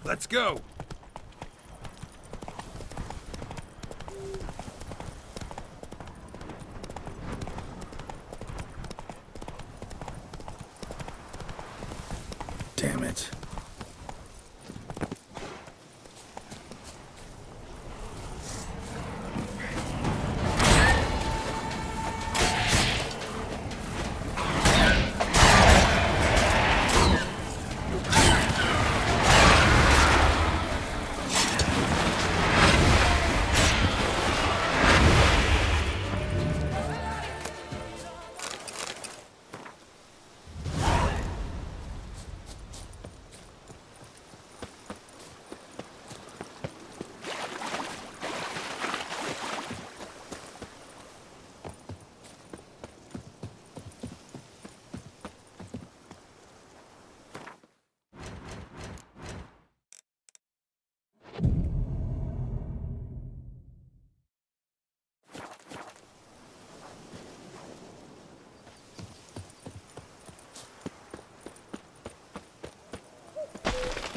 Let's go! Damn it.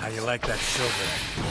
How you like that silver?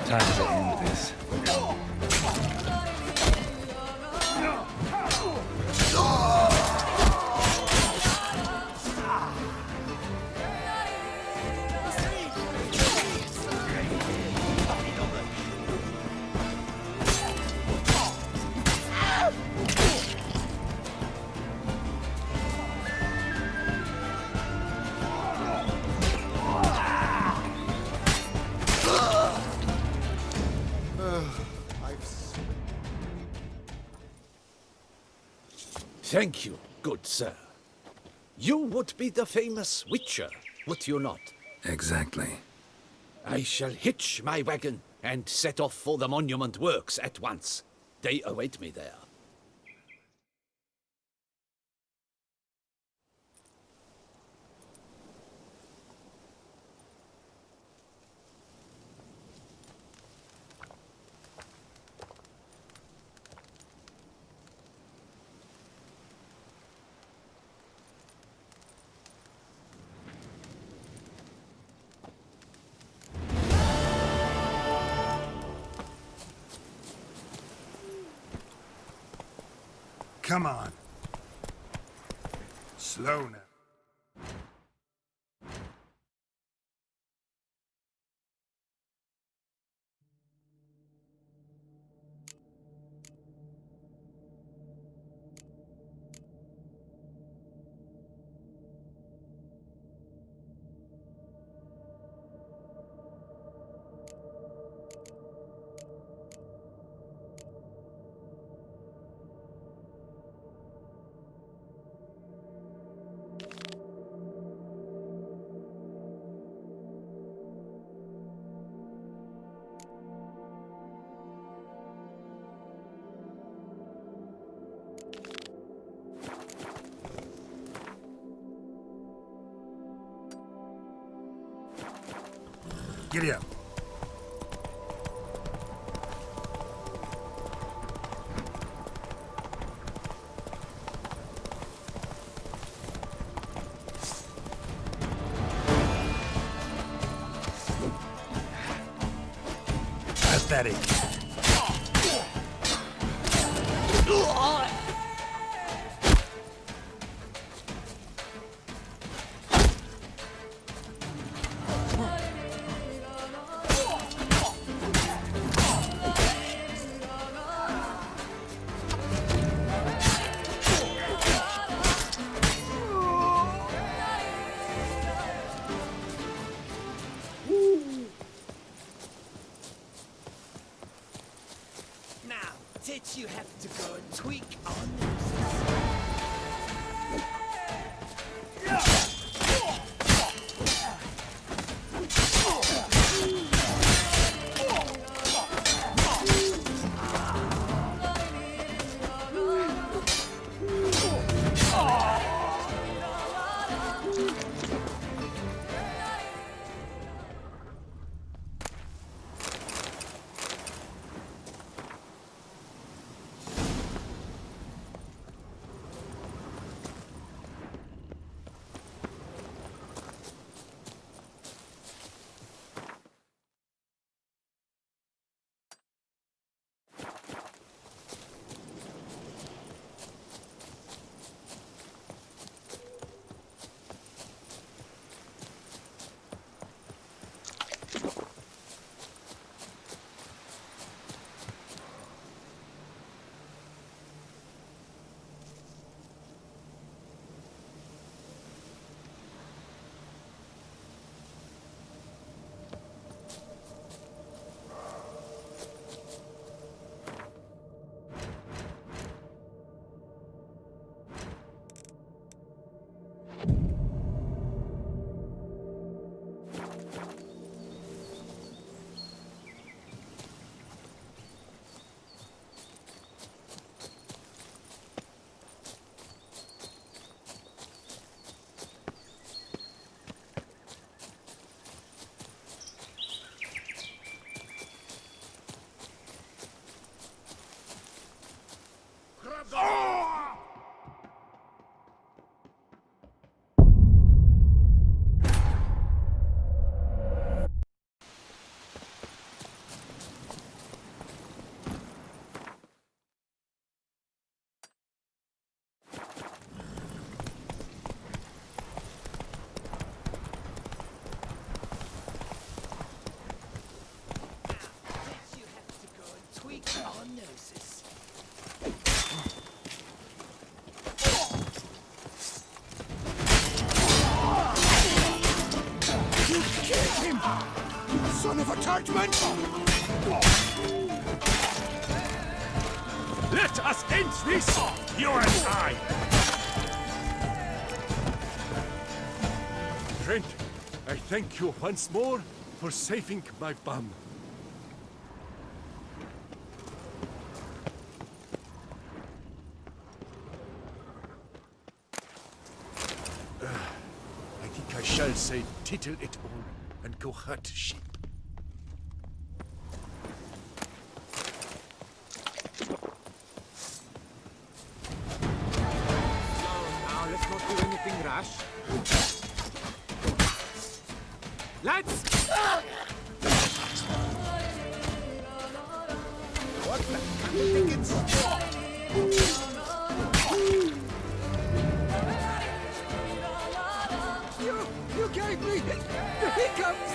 Time to end this. Thank you, good sir. You would be the famous Witcher, would you not? Exactly. I shall hitch my wagon and set off for the monument works at once. They await me there. Come on. Slow now. Giddy up. That's that it. Now, did you have to go and tweak on? son of a churchman! Let us end this, you and I! Friend, I thank you once more for saving my bum. I think I shall say tittle it all and go hurt sheep. Now, let's not do anything rash. Lads! What the dickens? You gave me the hiccups!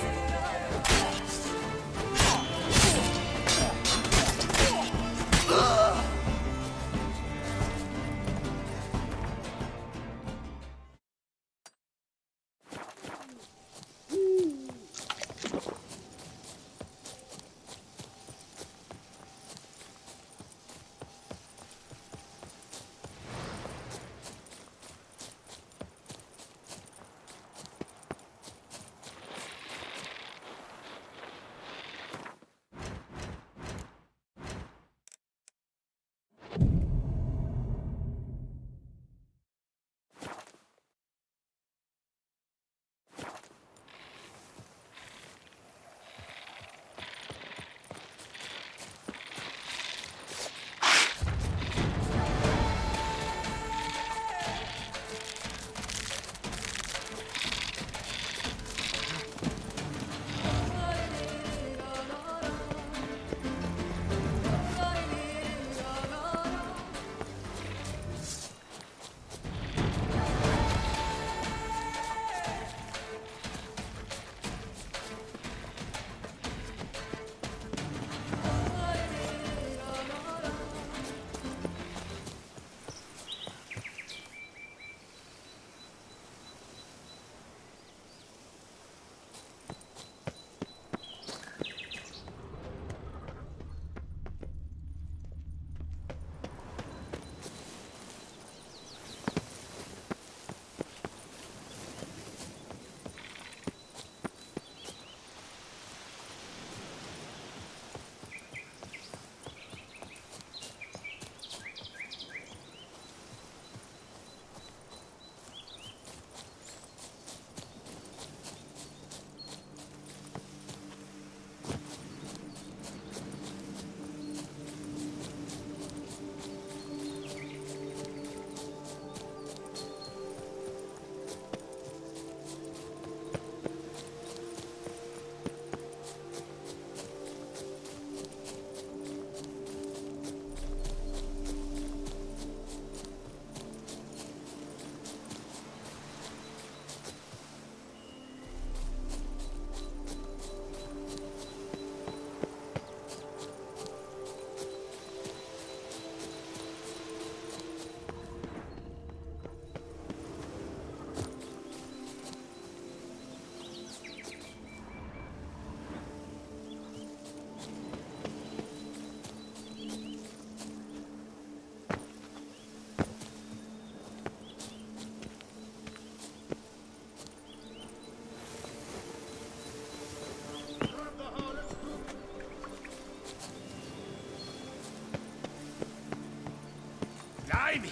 Blimey!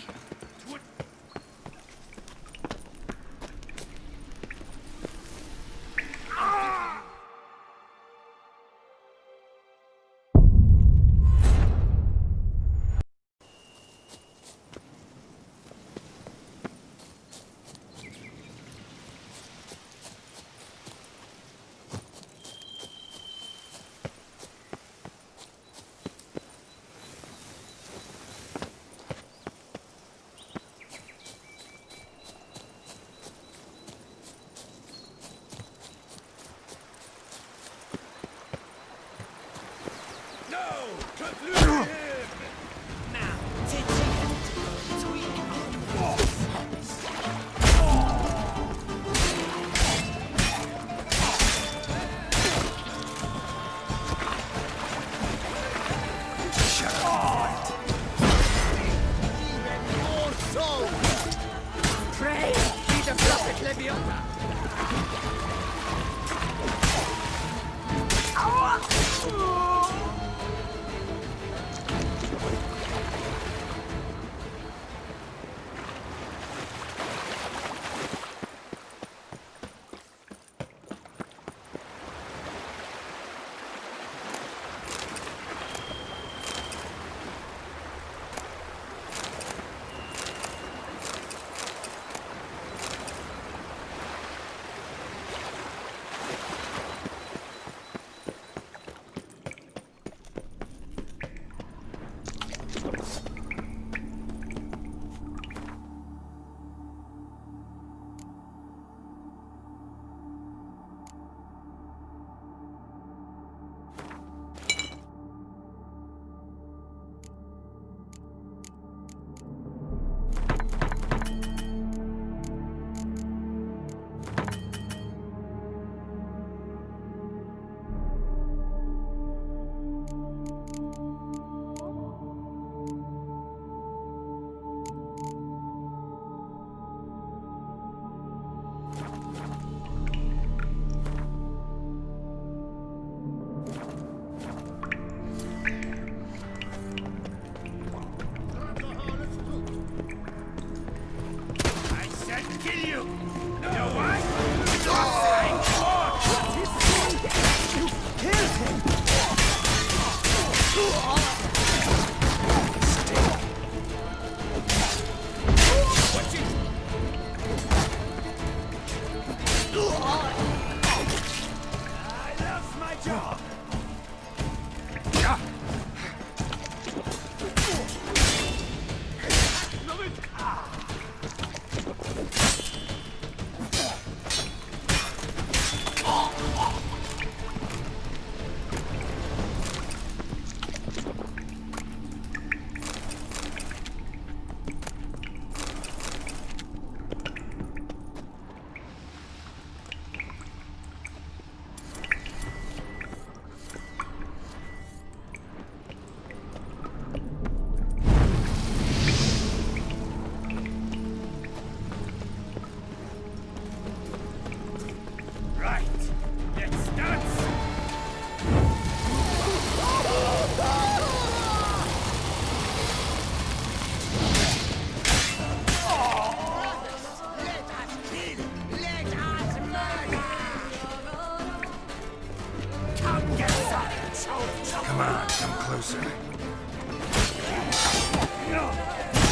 Come on, come closer.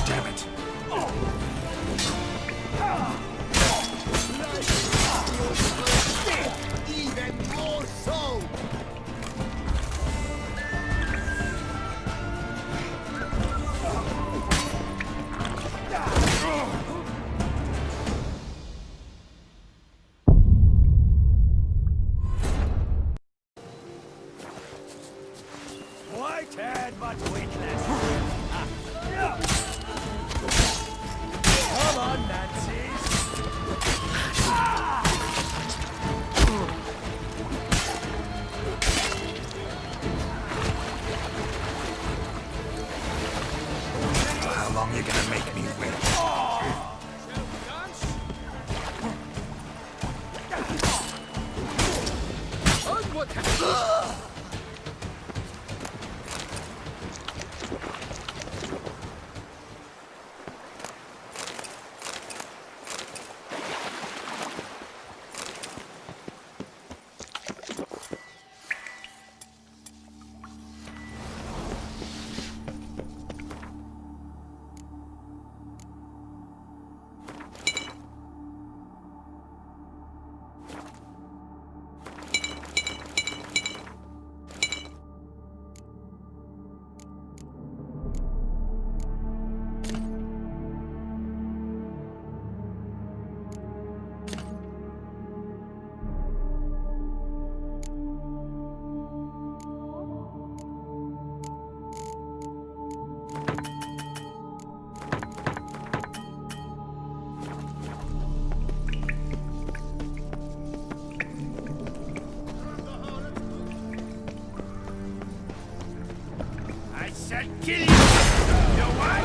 Damn it. Even more so! White-haired but weightless. Come on, Nazis. How long you gonna make me wait? I said kill you! You what?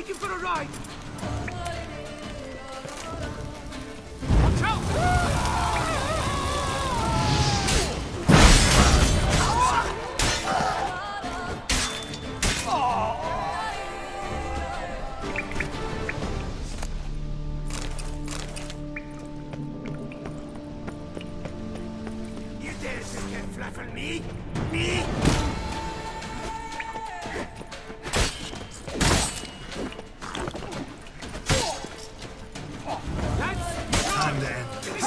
take him for a ride! Watch out! You dare to get flapping me? Me? Time to end this.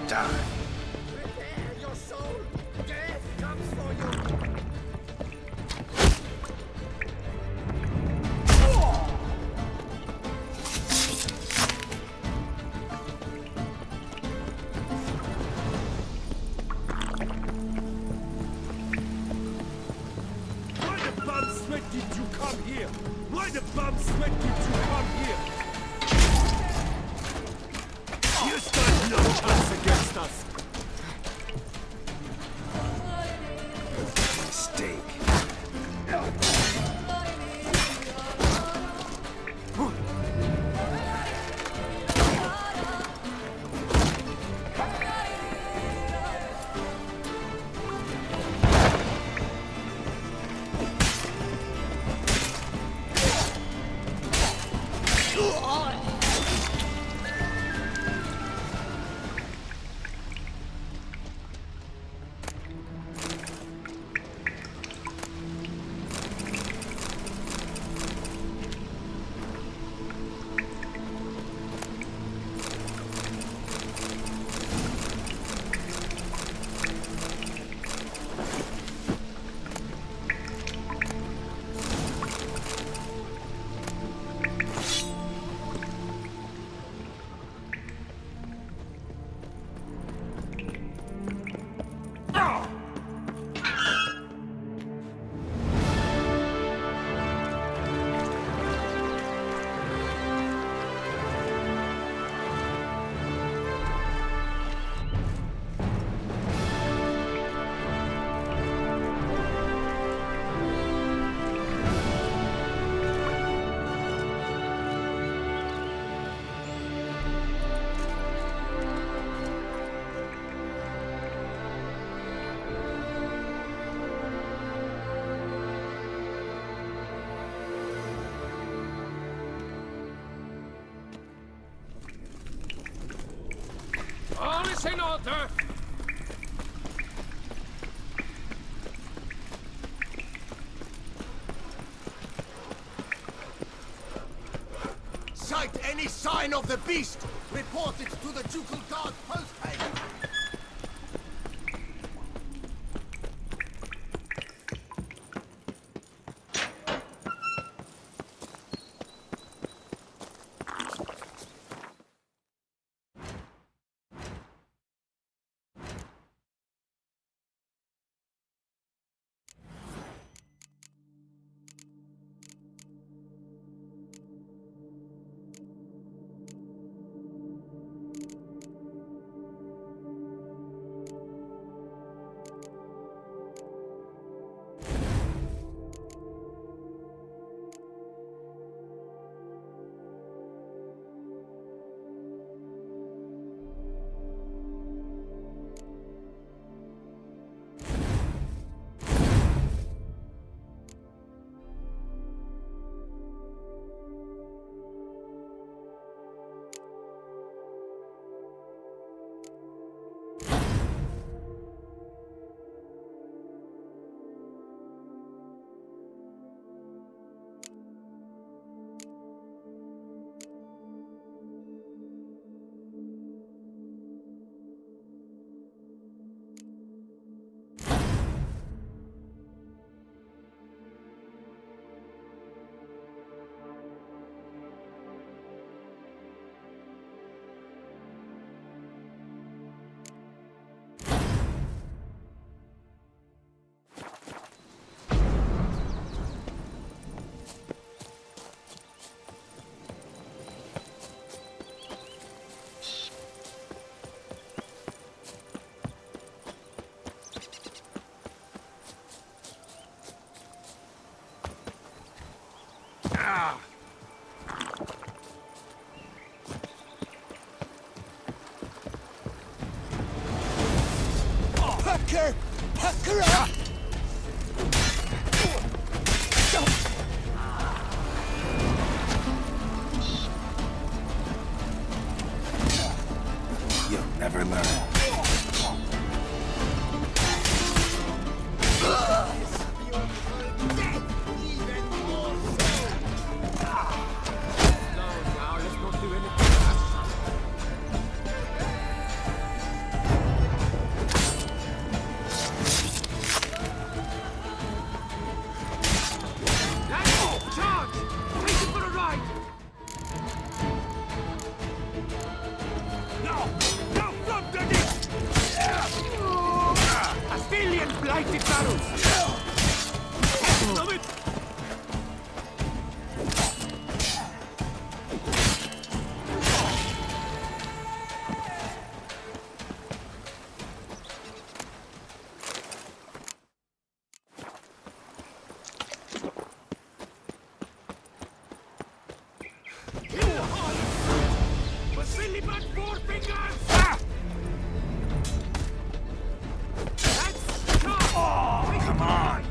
Die. Prepare your soul. Death comes for you. Why the bum sweat did you come here? Why the bum sweat did you come here? You stand no chance against us. Mistake. All is in order! Sight any sign of the beast. Report it to the Ducal Guard post. her! Puck her up! You'll never learn. Now, let's not do anything rash. Now, charge! Waiting for a ride! No, from the A billion blighted barrels! Stop it! But really bad four fingers! That's charge! Come on!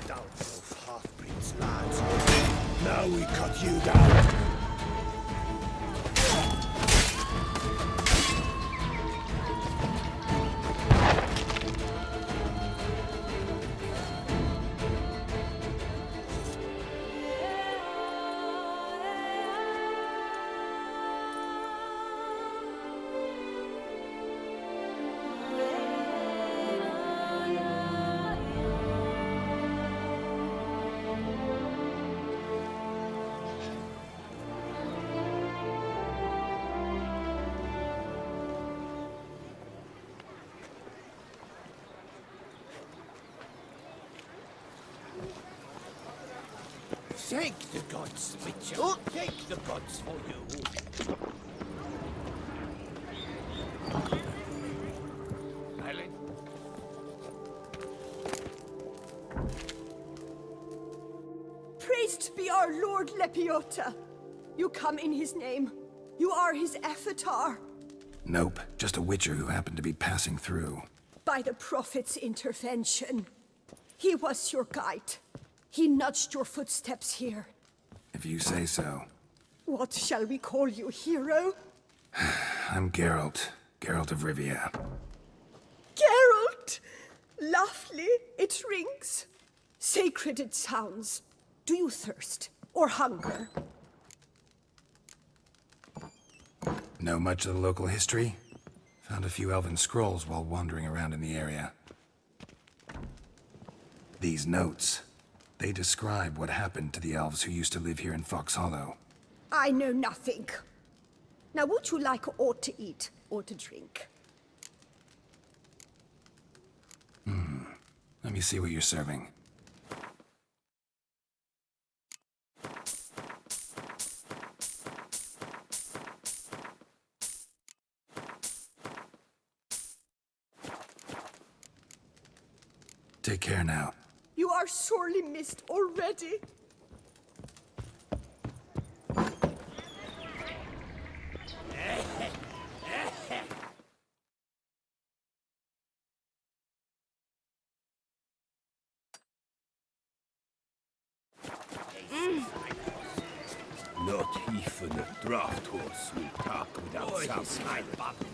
Down, those half-breeds, lads. Now we cut you down. Thank the gods, Witcher. Thank the gods for you. Island. Praised be our Lord Lepiota. You come in his name. You are his avatar. Nope, just a witcher who happened to be passing through. By the prophet's intervention. He was your guide. He nudged your footsteps here. If you say so. What shall we call you, hero? I'm Geralt. Geralt of Rivia. Geralt! Lovely, it rings. Sacred it sounds. Do you thirst or hunger? Know much of the local history? Found a few elven scrolls while wandering around in the area. These notes, they describe what happened to the elves who used to live here in Fox Hollow. I know nothing. Now, would you like aught to eat or to drink? Let me see what you're serving. Take care now. You are sorely missed already. Not even a draft horse will talk without some button.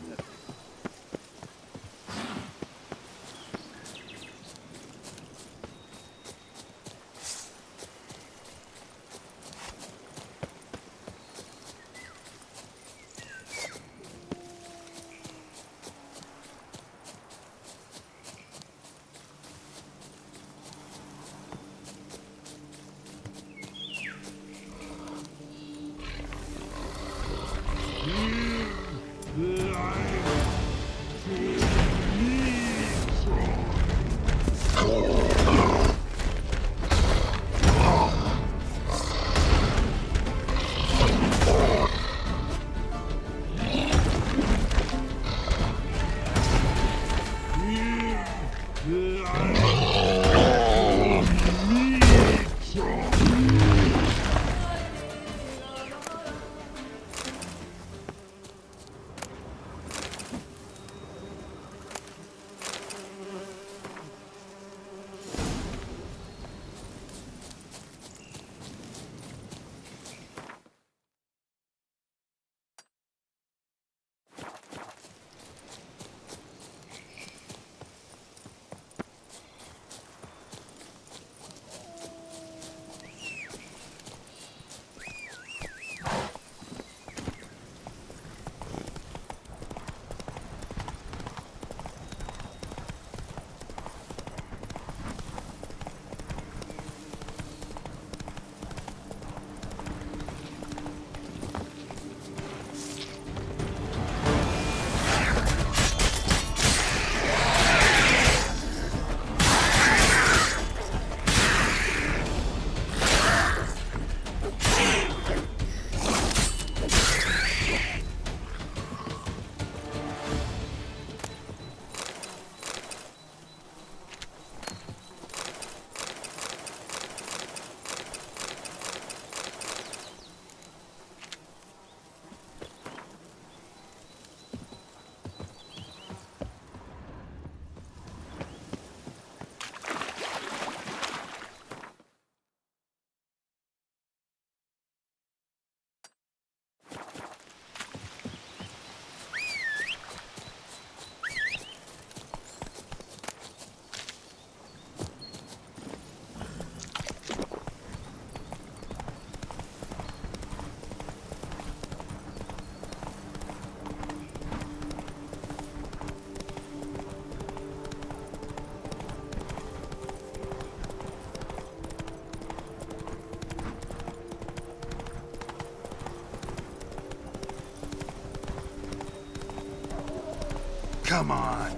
Come on.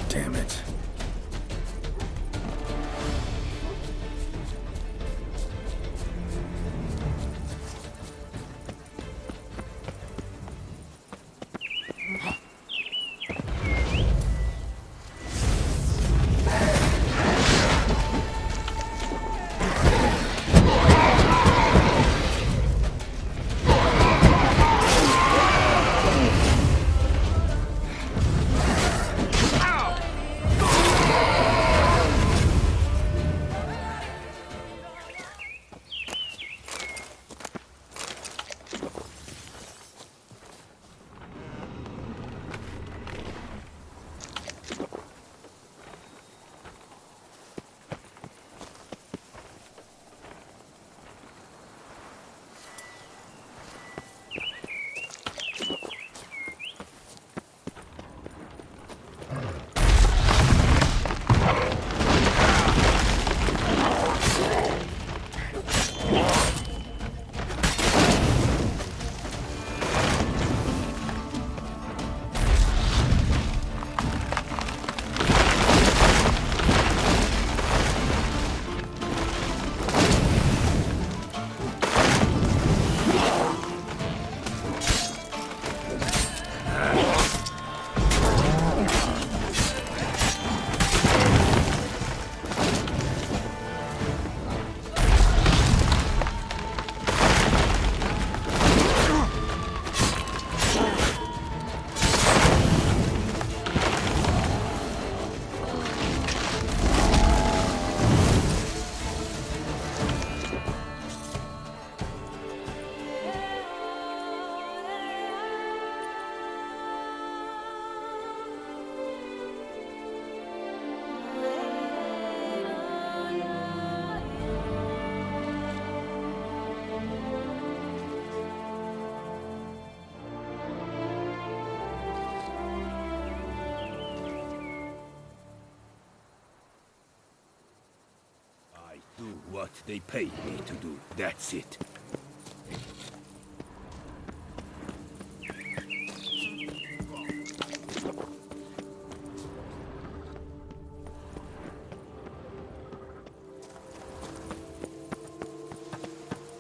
Damn it. What they paid me to do, that's it.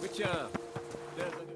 Witcher, there's a...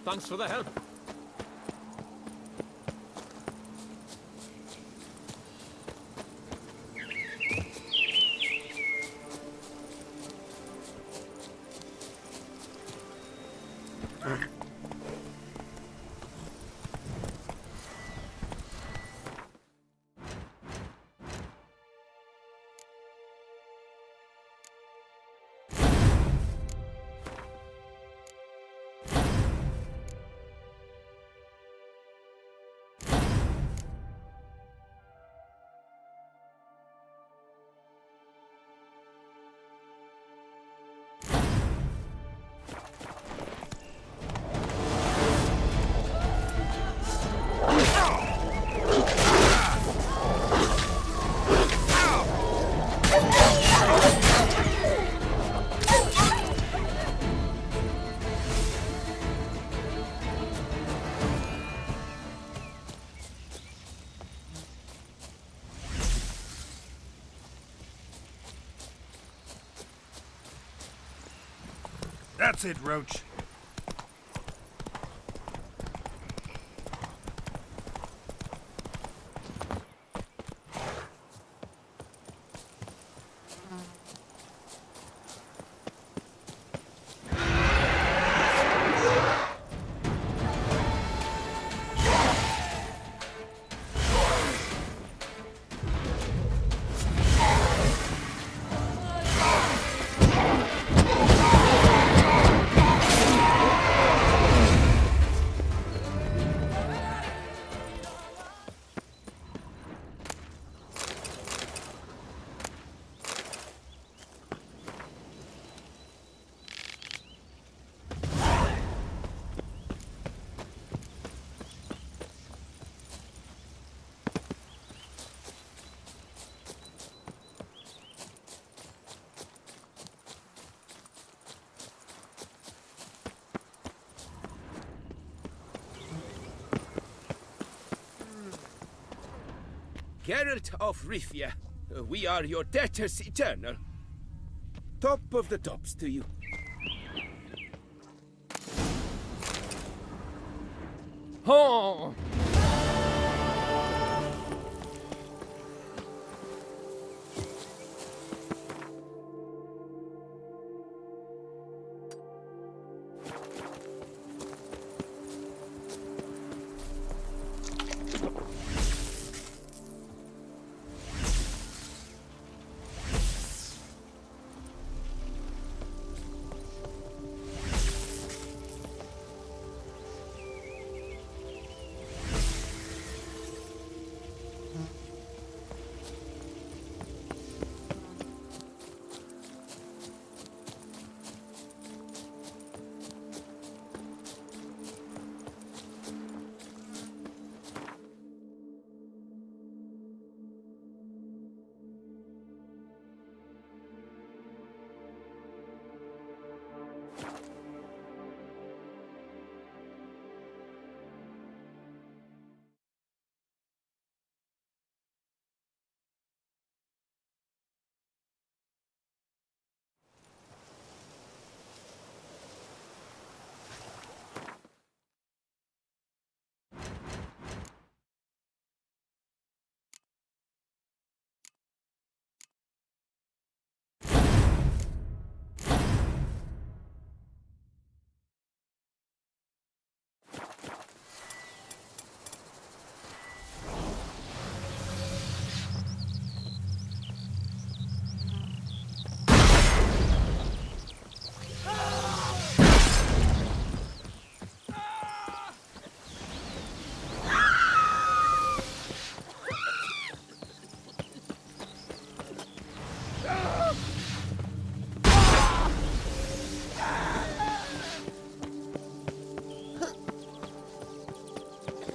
Thanks for the help. That's it, Roach. Geralt of Rivia. We are your debtors eternal. Top of the tops to you. Oh!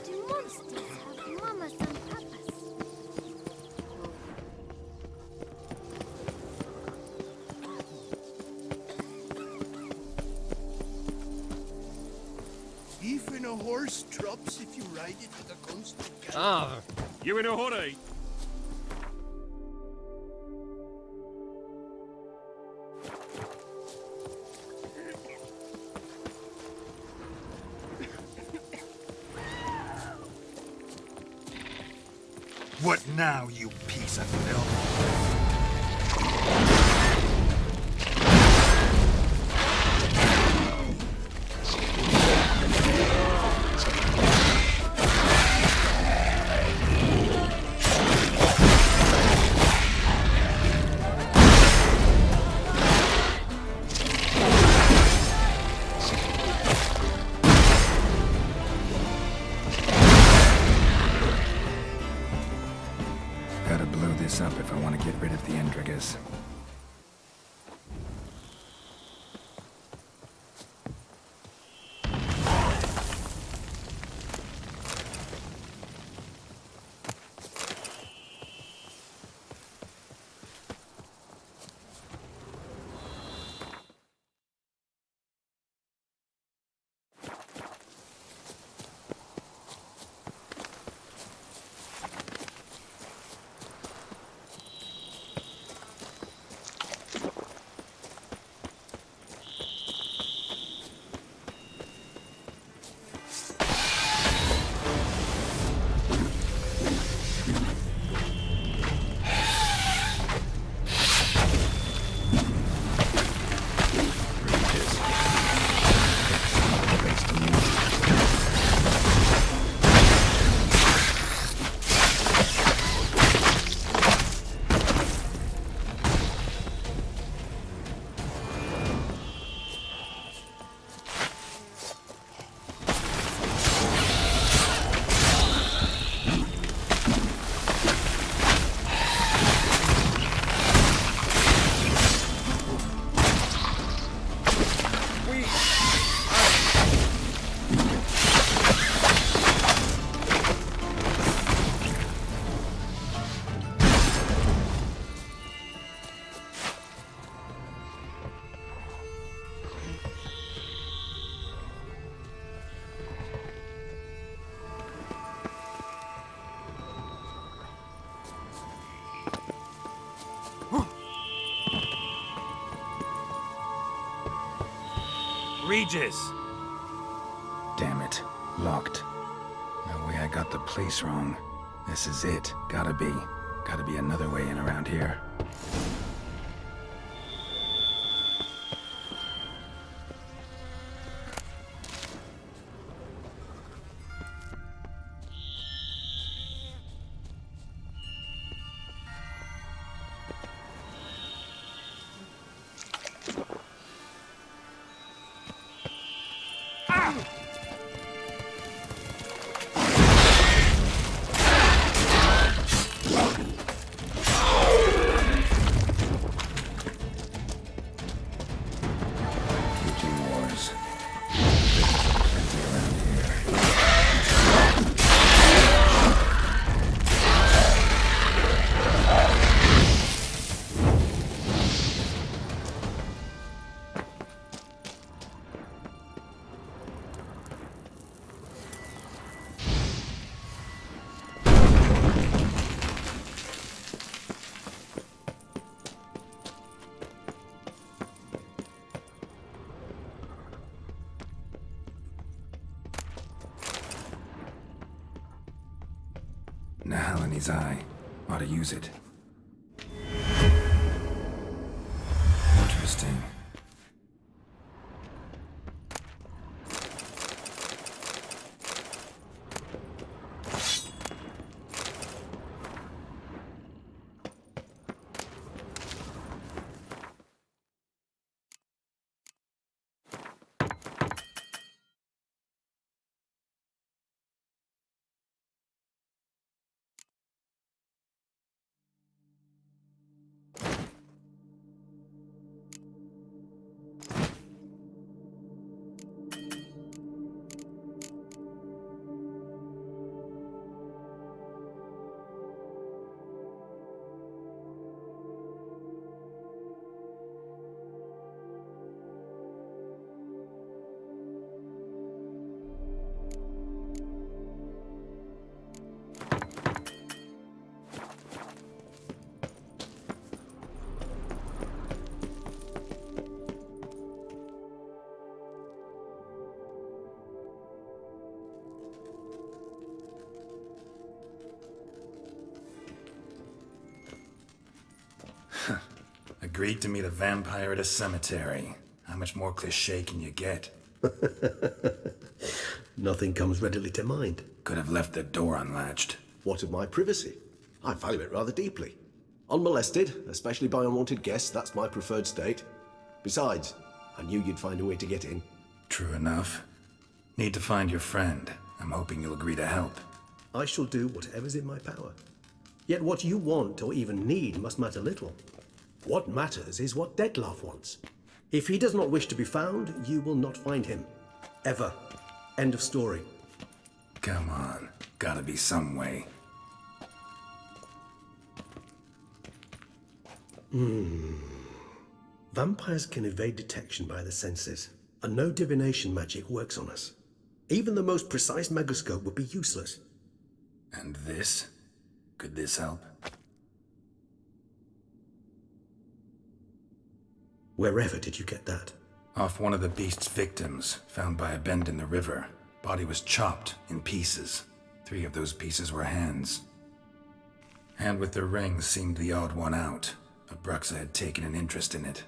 Do monsters have mamas and papas? Even a horse drops if you ride it with a constant gallop. Ah! You in a hurry? What now, you piece of filth? Gotta blow this up if I want to get rid of the Endriggers. egregious! Damn it. Locked. No way I got the place wrong. This is it. Gotta be. Gotta be another way in around here. Nahal in his eye. Ought to use it. Interesting. Agreed to meet a vampire at a cemetery. How much more cliché can you get? Nothing comes readily to mind. Could have left the door unlatched. What of my privacy? I value it rather deeply. Unmolested, especially by unwanted guests, that's my preferred state. Besides, I knew you'd find a way to get in. True enough. Need to find your friend. I'm hoping you'll agree to help. I shall do whatever's in my power. Yet what you want or even need must matter little. What matters is what Dettlaff wants. If he does not wish to be found, you will not find him. Ever. End of story. Come on. Gotta be some way. Vampires can evade detection by the senses, and no divination magic works on us. Even the most precise megascope would be useless. And this? Could this help? Wherever did you get that? Off one of the beast's victims, found by a bend in the river. Body was chopped in pieces. 3 of those pieces were hands. Hand with the ring seemed the odd one out, but Bruxa had taken an interest in it.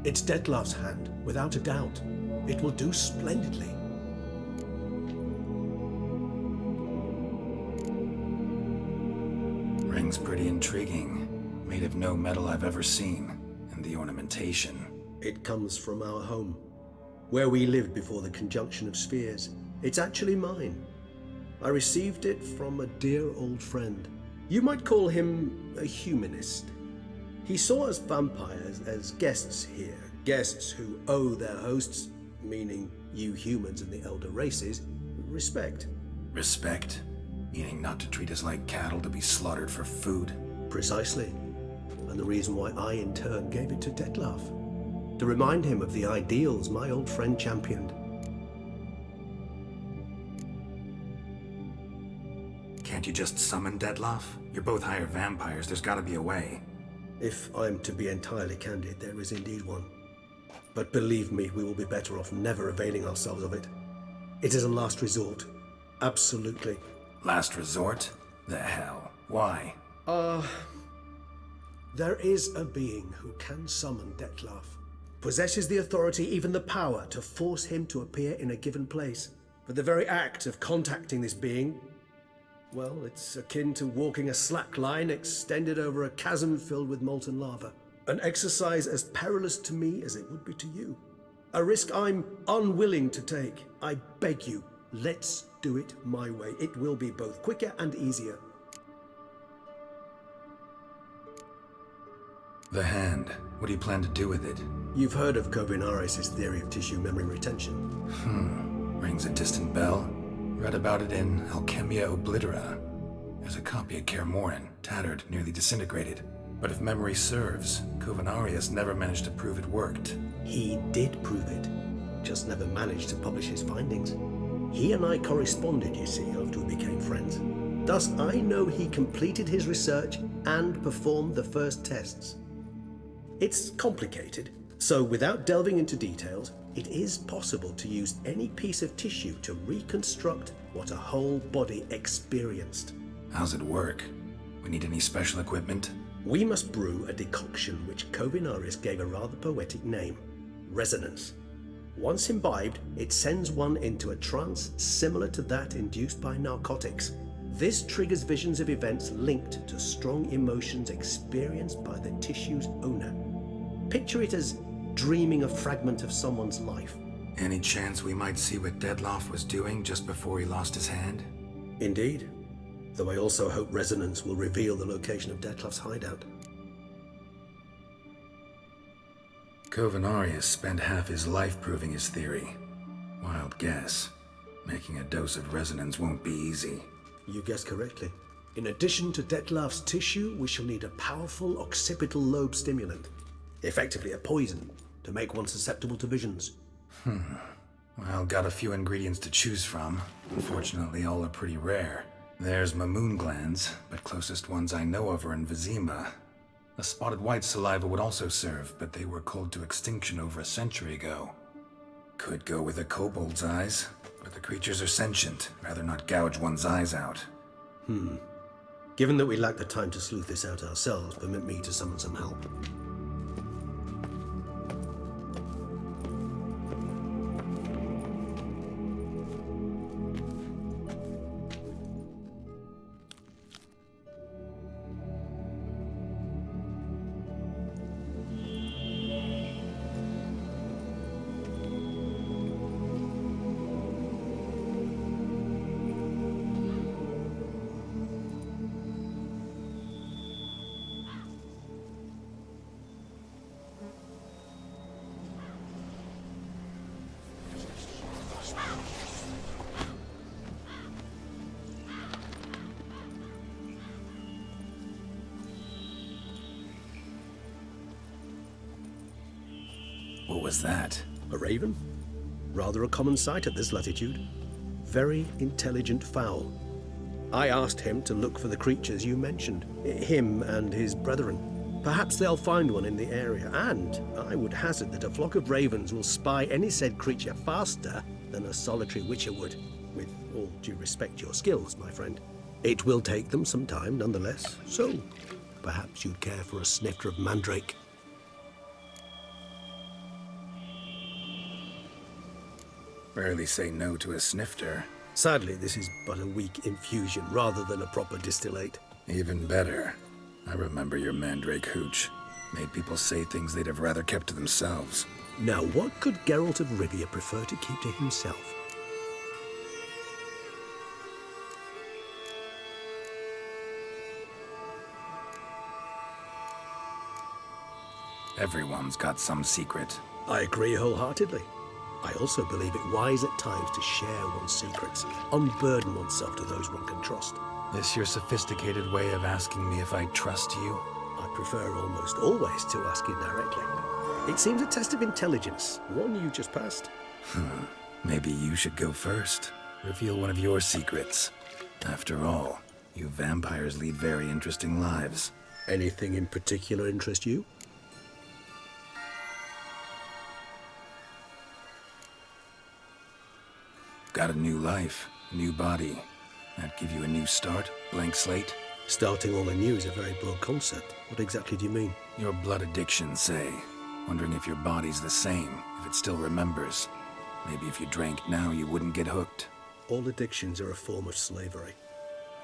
It's Dettlaff's hand, without a doubt. It will do splendidly. Ring's pretty intriguing. Made of no metal I've ever seen. And the ornamentation. It comes from our home, where we lived before the conjunction of spheres. It's actually mine. I received it from a dear old friend. You might call him a humanist. He saw us vampires as guests here, guests who owe their hosts, meaning you humans and the elder races, respect. Respect? Meaning not to treat us like cattle to be slaughtered for food. Precisely. And the reason why I, in turn, gave it to Detlef. To remind him of the ideals my old friend championed. Can't you just summon Detlef? You're both hired vampires, there's gotta be a way. If I'm to be entirely candid, there is indeed one. But believe me, we will be better off never availing ourselves of it. It is a last resort. Absolutely. Last resort? The hell? Why? There is a being who can summon Detlef. Possesses the authority, even the power, to force him to appear in a given place. But the very act of contacting this being, well, it's akin to walking a slack line extended over a chasm filled with molten lava. An exercise as perilous to me as it would be to you. A risk I'm unwilling to take. I beg you, let's do it my way. It will be both quicker and easier. The hand. What do you plan to do with it? You've heard of Kovinaris' theory of tissue memory retention. Rings a distant bell. Read about it in Alchemia Oblitera. There's a copy of Kermoran, tattered, nearly disintegrated. But if memory serves, Kovinaris never managed to prove it worked. He did prove it, just never managed to publish his findings. He and I corresponded, you see, after we became friends. Thus, I know he completed his research and performed the first tests. It's complicated, so without delving into details, it is possible to use any piece of tissue to reconstruct what a whole body experienced. How's it work? We need any special equipment? We must brew a decoction which Kovinaris gave a rather poetic name, resonance. Once imbibed, it sends one into a trance similar to that induced by narcotics. This triggers visions of events linked to strong emotions experienced by the tissue's owner. Picture it as dreaming a fragment of someone's life. Any chance we might see what Detlef was doing just before he lost his hand? Indeed. Though I also hope resonance will reveal the location of Detlef's hideout. Kovinaris spent half his life proving his theory. Wild guess. Making a dose of resonance won't be easy. You guessed correctly. In addition to Detlef's tissue, we shall need a powerful occipital lobe stimulant. Effectively a poison, to make one susceptible to visions. Well, got a few ingredients to choose from. Unfortunately, all are pretty rare. There's Mamoon glands, but closest ones I know of are in Vizima. A spotted white saliva would also serve, but they were cold to extinction over a century ago. Could go with a kobold's eyes, but the creatures are sentient. Rather not gouge one's eyes out. Given that we lack the time to sleuth this out ourselves, permit me to summon some help. What was that? A raven? Rather a common sight at this latitude. Very intelligent fowl. I asked him to look for the creatures you mentioned, him and his brethren. Perhaps they'll find one in the area, and I would hazard that a flock of ravens will spy any said creature faster than a solitary witcher would. With all due respect to your skills, my friend. It will take them some time nonetheless, so perhaps you'd care for a snifter of mandrake. Rarely say no to a snifter. Sadly, this is but a weak infusion rather than a proper distillate. Even better. I remember your mandrake hooch. Made people say things they'd have rather kept to themselves. Now, what could Geralt of Rivia prefer to keep to himself? Everyone's got some secret. I agree wholeheartedly. I also believe it wise at times to share one's secrets, unburden oneself to those one can trust. This your sophisticated way of asking me if I trust you? I prefer almost always to ask indirectly. It seems a test of intelligence, one you just passed. Maybe you should go first. Reveal one of your secrets. After all, you vampires lead very interesting lives. Anything in particular interest you? Got a new life, new body. That give you a new start, blank slate? Starting all anew is a very broad concept. What exactly do you mean? Your blood addiction, say. Wondering if your body's the same, if it still remembers. Maybe if you drank now, you wouldn't get hooked. All addictions are a form of slavery.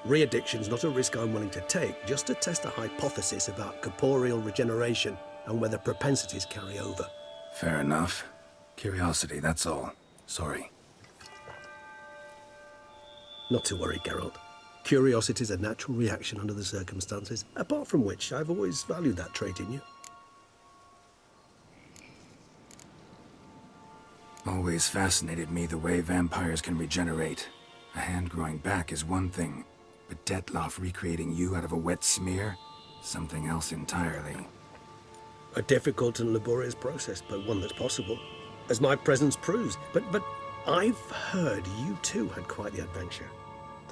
Re-addiction's not a risk I'm willing to take, just to test a hypothesis about corporeal regeneration and whether propensities carry over. Fair enough. Curiosity, that's all. Sorry. Not to worry, Geralt. Curiosity's a natural reaction under the circumstances, apart from which I've always valued that trait in you. Always fascinated me the way vampires can regenerate. A hand growing back is one thing, but Detloff recreating you out of a wet smear? Something else entirely. A difficult and laborious process, but one that's possible, as my presence proves. But I've heard you too had quite the adventure.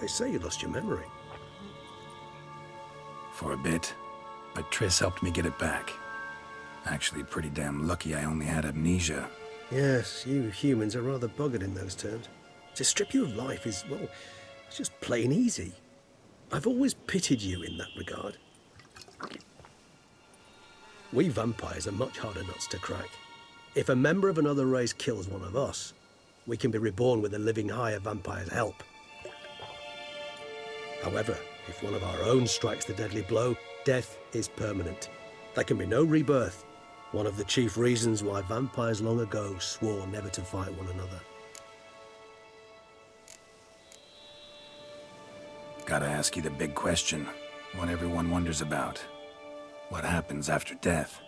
They say you lost your memory. For a bit, but Triss helped me get it back. Actually, pretty damn lucky I only had amnesia. Yes, you humans are rather buggered in those terms. To strip you of life is, well, it's just plain easy. I've always pitied you in that regard. We vampires are much harder nuts to crack. If a member of another race kills one of us, we can be reborn with a living higher vampire's help. However, if one of our own strikes the deadly blow, death is permanent. There can be no rebirth. One of the chief reasons why vampires long ago swore never to fight one another. Gotta ask you the big question, one everyone wonders about. What happens after death?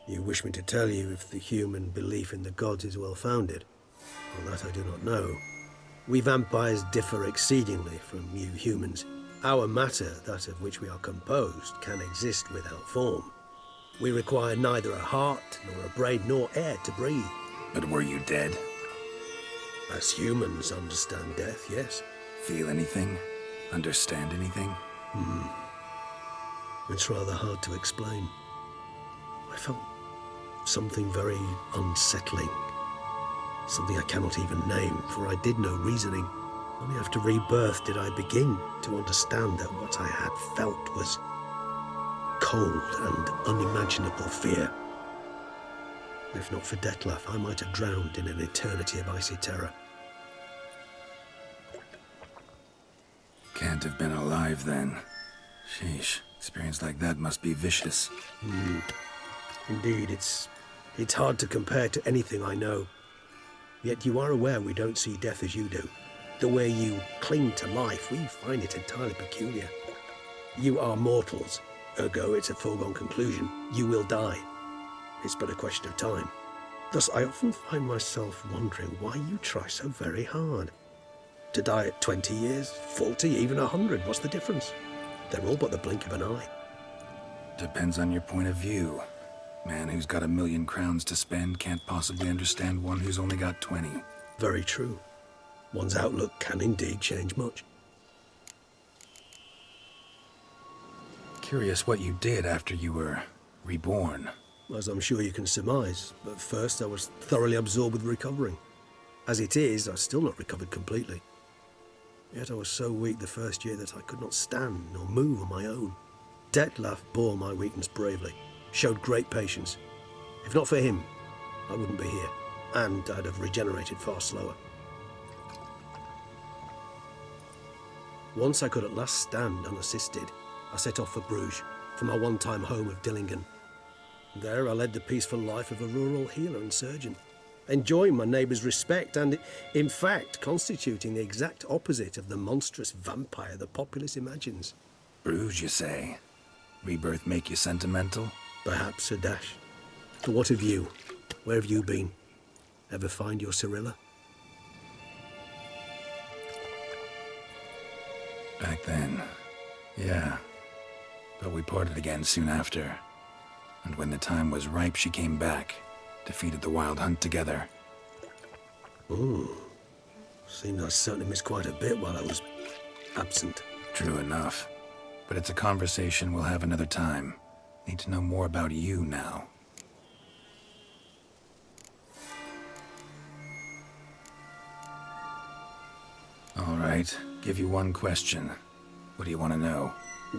You wish me to tell you if the human belief in the gods is well-founded? Well, that I do not know. We vampires differ exceedingly from you humans. Our matter, that of which we are composed, can exist without form. We require neither a heart, nor a brain, nor air to breathe. But were you dead? As humans understand death, yes. Feel anything? Understand anything? It's rather hard to explain. I felt something very unsettling. Something I cannot even name, for I did no reasoning. Only after rebirth did I begin to understand that what I had felt was cold and unimaginable fear. If not for Detloff, I might have drowned in an eternity of icy terror. Can't have been alive then. Sheesh, experience like that must be vicious. Indeed, it's hard to compare to anything I know. Yet you are aware we don't see death as you do. The way you cling to life, we find it entirely peculiar. You are mortals, ergo it's a foregone conclusion. You will die. It's but a question of time. Thus, I often find myself wondering why you try so very hard. To die at 20 years, 40, even 100, what's the difference? They're all but the blink of an eye. Depends on your point of view. Man who's got 1,000,000 crowns to spend can't possibly understand one who's only got 20. Very true. One's outlook can indeed change much. Curious what you did after you were reborn. As I'm sure you can surmise, but first I was thoroughly absorbed with recovering. As it is, I've still not recovered completely. Yet I was so weak the first year that I could not stand nor move on my own. Detloff bore my weakness bravely, showed great patience. If not for him, I wouldn't be here, and I'd have regenerated far slower. Once I could at last stand unassisted, I set off for Bruges, for my one-time home of Dillingen. There I led the peaceful life of a rural healer and surgeon, enjoying my neighbours' respect and, in fact, constituting the exact opposite of the monstrous vampire the populace imagines. Bruges, you say? Rebirth make you sentimental? Perhaps a dash. But what of you? Where have you been? Ever find your Cyrilla? Back then, yeah. But we parted again soon after. And when the time was ripe, she came back, defeated the Wild Hunt together. Ooh. Seems I certainly missed quite a bit while I was absent. True enough. But it's a conversation we'll have another time. Need to know more about you now. All right, give you one question. What do you want to know?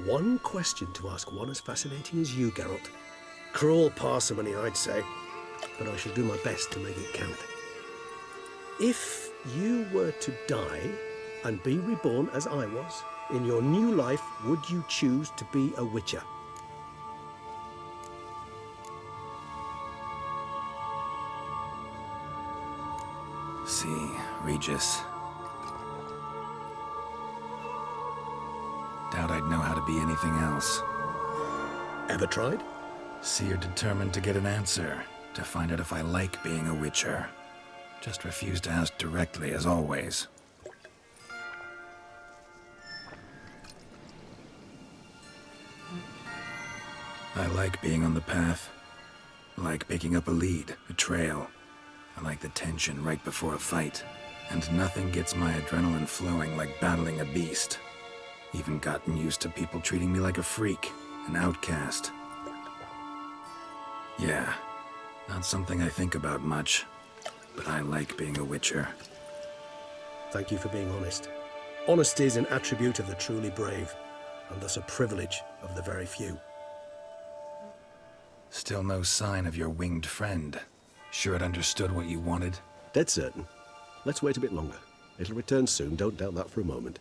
One question to ask one as fascinating as you, Geralt. Cruel parsimony, I'd say, but I shall do my best to make it count. If you were to die and be reborn as I was, in your new life, would you choose to be a Witcher? See, Regis. Doubt I'd know how to be anything else. Ever tried? See, you're determined to get an answer, to find out if I like being a Witcher. Just refuse to ask directly, as always. I like being on the path. I like picking up a lead, a trail. I like the tension right before a fight. And nothing gets my adrenaline flowing like battling a beast. Even gotten used to people treating me like a freak, an outcast. Yeah, not something I think about much, but I like being a Witcher. Thank you for being honest. Honesty is an attribute of the truly brave, and thus a privilege of the very few. Still no sign of your winged friend. Sure it understood what you wanted? Dead certain. Let's wait a bit longer. It'll return soon, don't doubt that for a moment.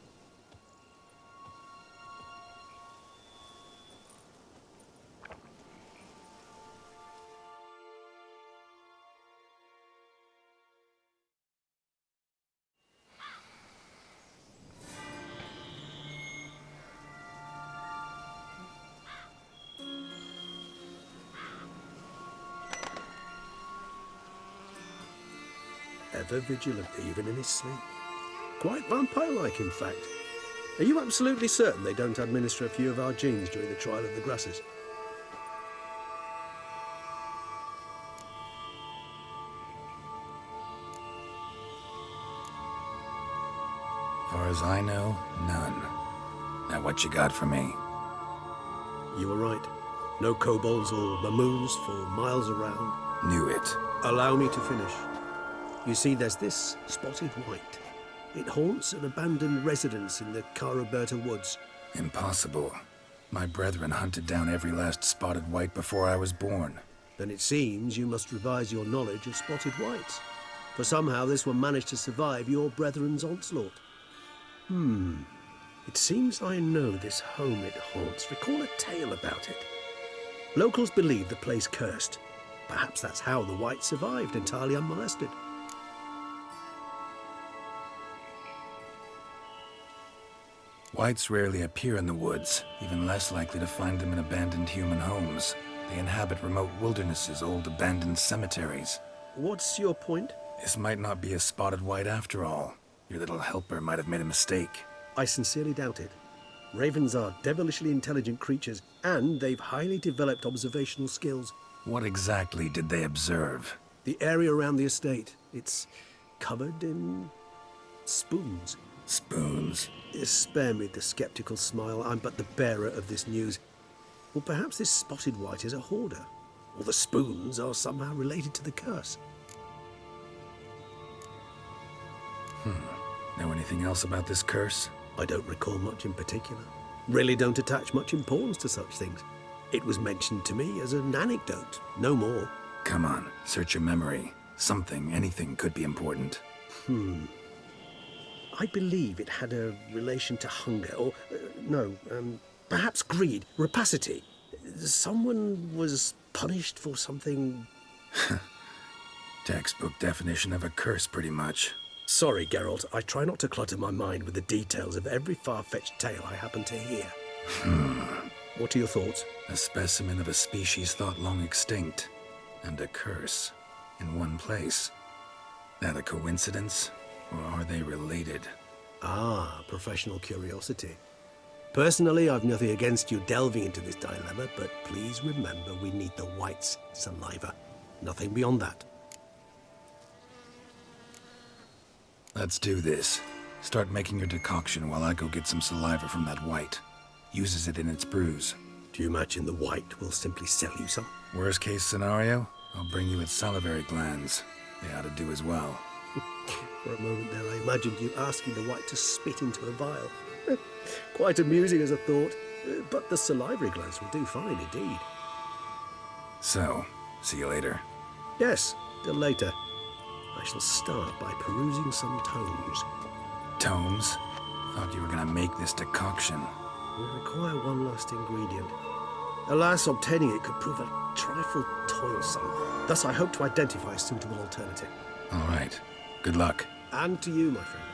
Ever vigilant, even in his sleep. Quite vampire-like, in fact. Are you absolutely certain they don't administer a few of our genes during the trial of the grasses? Far as I know, none. Now what you got for me? You were right. No kobolds or mamoons for miles around. Knew it. Allow me to finish. You see, there's this spotted white. It haunts an abandoned residence in the Caraberta woods. Impossible. My brethren hunted down every last spotted white before I was born. Then it seems you must revise your knowledge of spotted whites. For somehow this one managed to survive your brethren's onslaught. It seems I know this home it haunts. Recall a tale about it. Locals believe the place cursed. Perhaps that's how the white survived entirely unmolested. Whites rarely appear in the woods, even less likely to find them in abandoned human homes. They inhabit remote wildernesses, old abandoned cemeteries. What's your point? This might not be a spotted white after all. Your little helper might have made a mistake. I sincerely doubt it. Ravens are devilishly intelligent creatures, and they've highly developed observational skills. What exactly did they observe? The area around the estate, it's covered in spoons. Spoons? Spare me the skeptical smile. I'm but the bearer of this news. Or perhaps this spotted white is a hoarder, or the spoons are somehow related to the curse. Know anything else about this curse? I don't recall much in particular. Really don't attach much importance to such things. It was mentioned to me as an anecdote, no more. Come on, search your memory. Something, anything could be important. I believe it had a relation to hunger, or, perhaps greed, rapacity. Someone was punished for something... Textbook definition of a curse, pretty much. Sorry, Geralt, I try not to clutter my mind with the details of every far-fetched tale I happen to hear. What are your thoughts? A specimen of a species thought long extinct. And a curse. In one place. That a coincidence? Or are they related? Ah, professional curiosity. Personally, I've nothing against you delving into this dilemma, but please remember we need the white's saliva. Nothing beyond that. Let's do this. Start making your decoction while I go get some saliva from that white. Uses it in its brews. Do you imagine the white will simply sell you some? Worst case scenario, I'll bring you its salivary glands. They ought to do as well. For a moment there, I imagined you asking the white to spit into a vial. Quite amusing as a thought, but the salivary glands will do fine indeed. So, see you later. Yes, till later. I shall start by perusing some tomes. Tomes? Thought you were gonna make this decoction. We require one last ingredient. Alas, obtaining it could prove a trifle toilsome. Thus, I hope to identify a suitable alternative. All right. Good luck. And to you, my friend.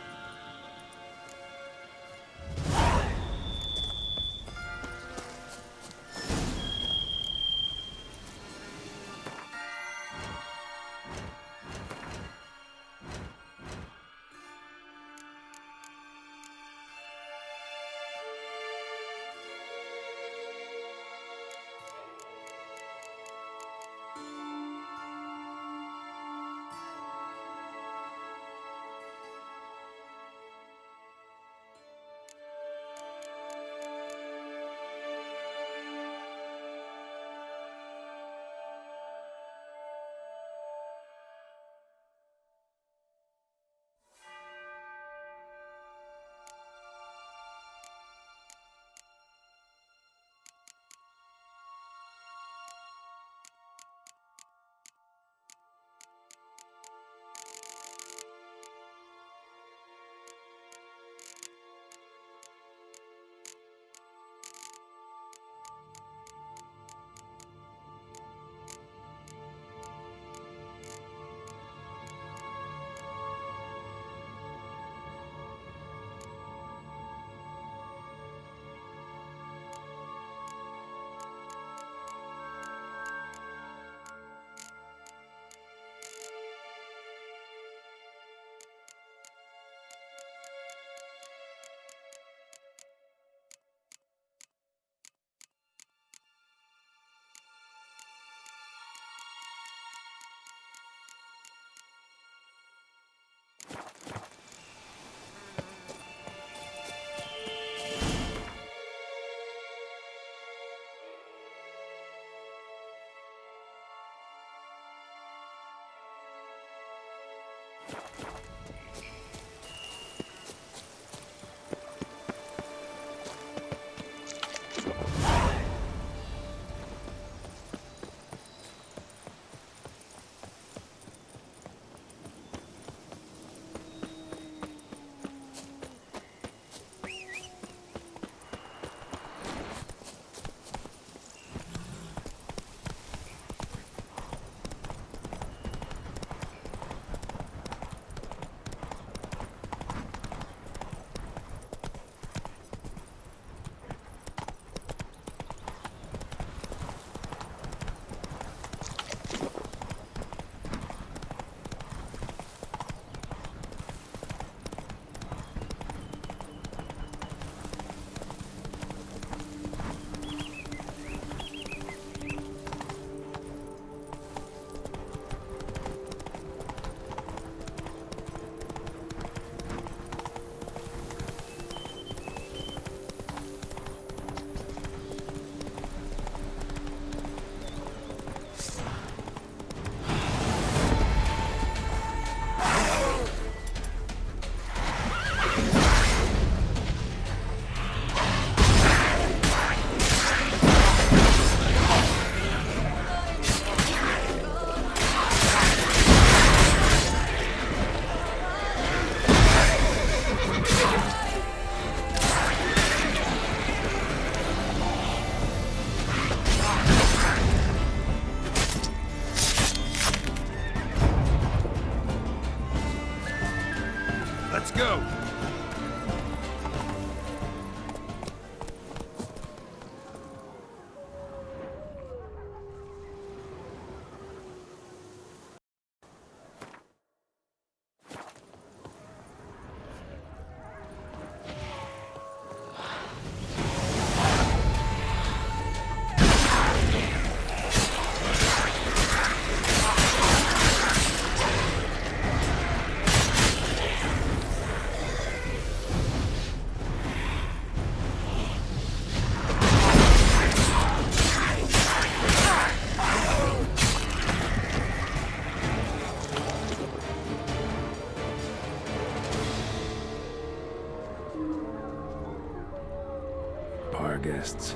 chests.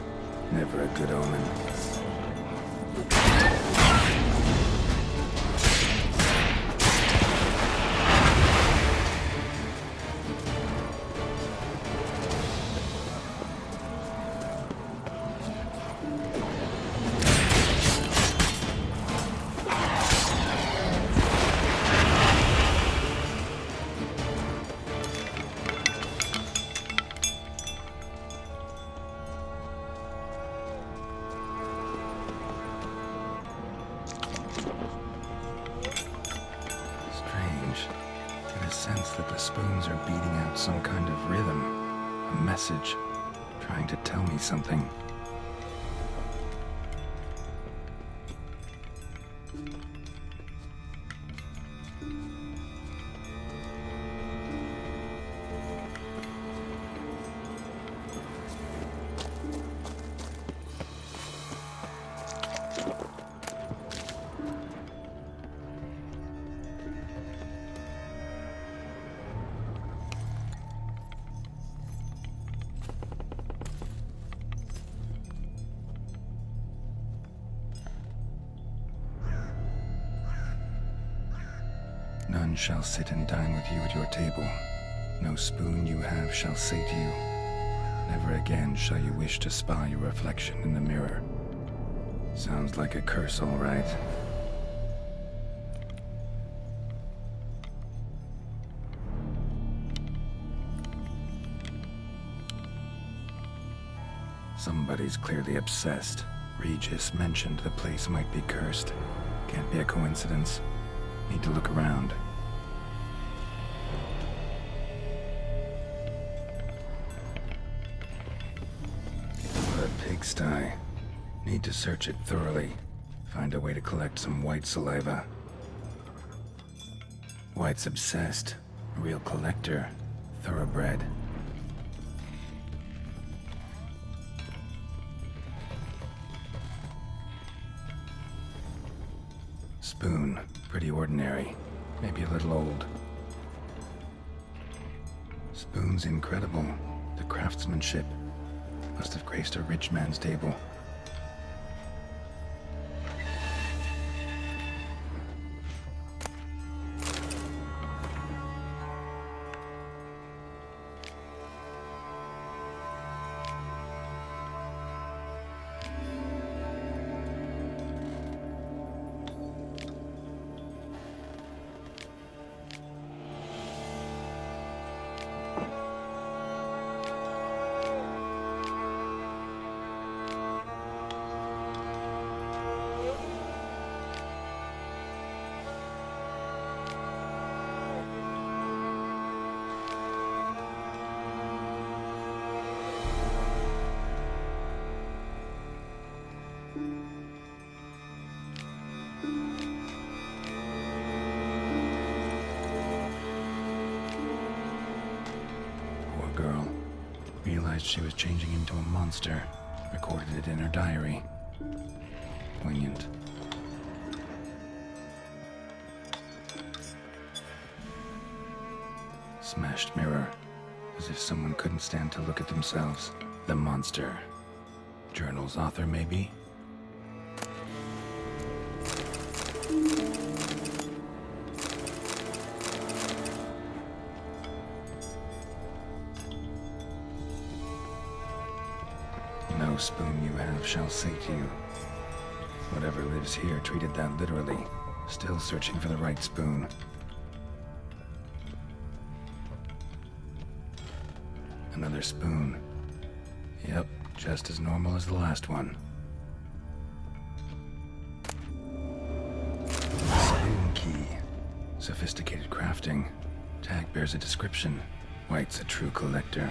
Never a good omen. Sense that the spoons are beating out some kind of rhythm, a message, trying to tell me something. None shall sit and dine with you at your table. No spoon you have shall say to you, never again shall you wish to spy your reflection in the mirror. Sounds like a curse, all right. Somebody's clearly obsessed. Regis mentioned the place might be cursed. Can't be a coincidence. Need to look around. What a pigsty. Need to search it thoroughly. Find a way to collect some white saliva. White's obsessed. A real collector. Thoroughbred. Spoon. Pretty ordinary. Maybe a little old. Spoon's incredible. The craftsmanship. Must have graced a rich man's table. Girl. Realized she was changing into a monster. Recorded it in her diary. Poignant. Smashed mirror. As if someone couldn't stand to look at themselves. The monster. Journal's author, maybe? No spoon you have shall say to you. Whatever lives here treated that literally. Still searching for the right spoon. Another spoon. Yep, just as normal as the last one. Spoon key. Sophisticated crafting. Tag bears a description. White's a true collector.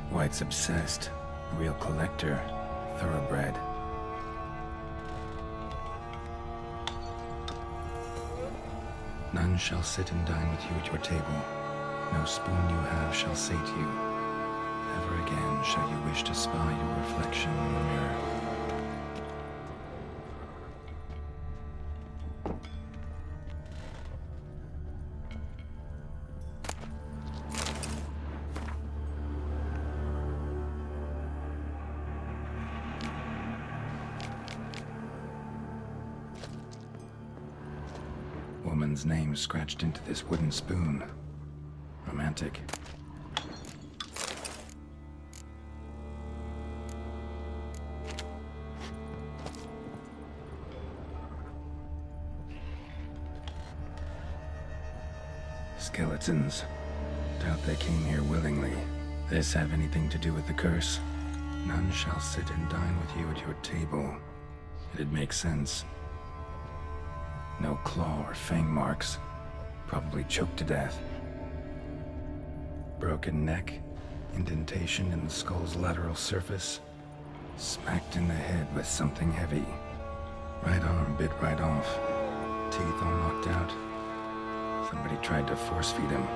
White's obsessed. A real collector. Thoroughbred. None shall sit and dine with you at your table. No spoon you have shall sate you. Never again shall you wish to spy your reflection in the mirror. Woman's name scratched into this wooden spoon. Romantic. Skeletons. Doubt they came here willingly. This have anything to do with the curse? None shall sit and dine with you at your table. It'd make sense. No claw or fang marks. Probably choked to death. Broken neck. Indentation in the skull's lateral surface. Smacked in the head with something heavy. Right arm bit right off. Teeth all knocked out. Somebody tried to force feed him.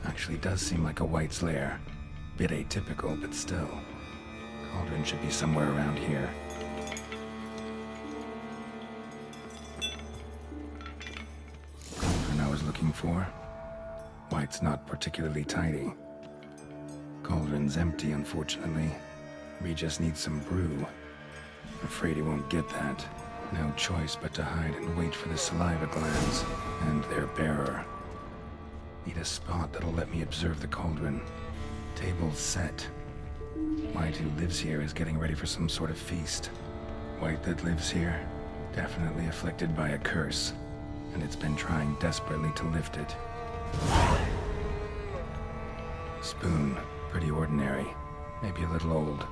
Actually does seem like a White's lair. Bit atypical, but still. Cauldron should be somewhere around here. Cauldron I was looking for. White's not particularly tidy. Cauldron's empty, unfortunately. We just need some brew. Afraid he won't get that. No choice but to hide and wait for the saliva glands and their bearer. Need a spot that'll let me observe the cauldron. Table's set. White who lives here is getting ready for some sort of feast. White that lives here, definitely afflicted by a curse, and it's been trying desperately to lift it. Spoon, pretty ordinary, maybe a little old.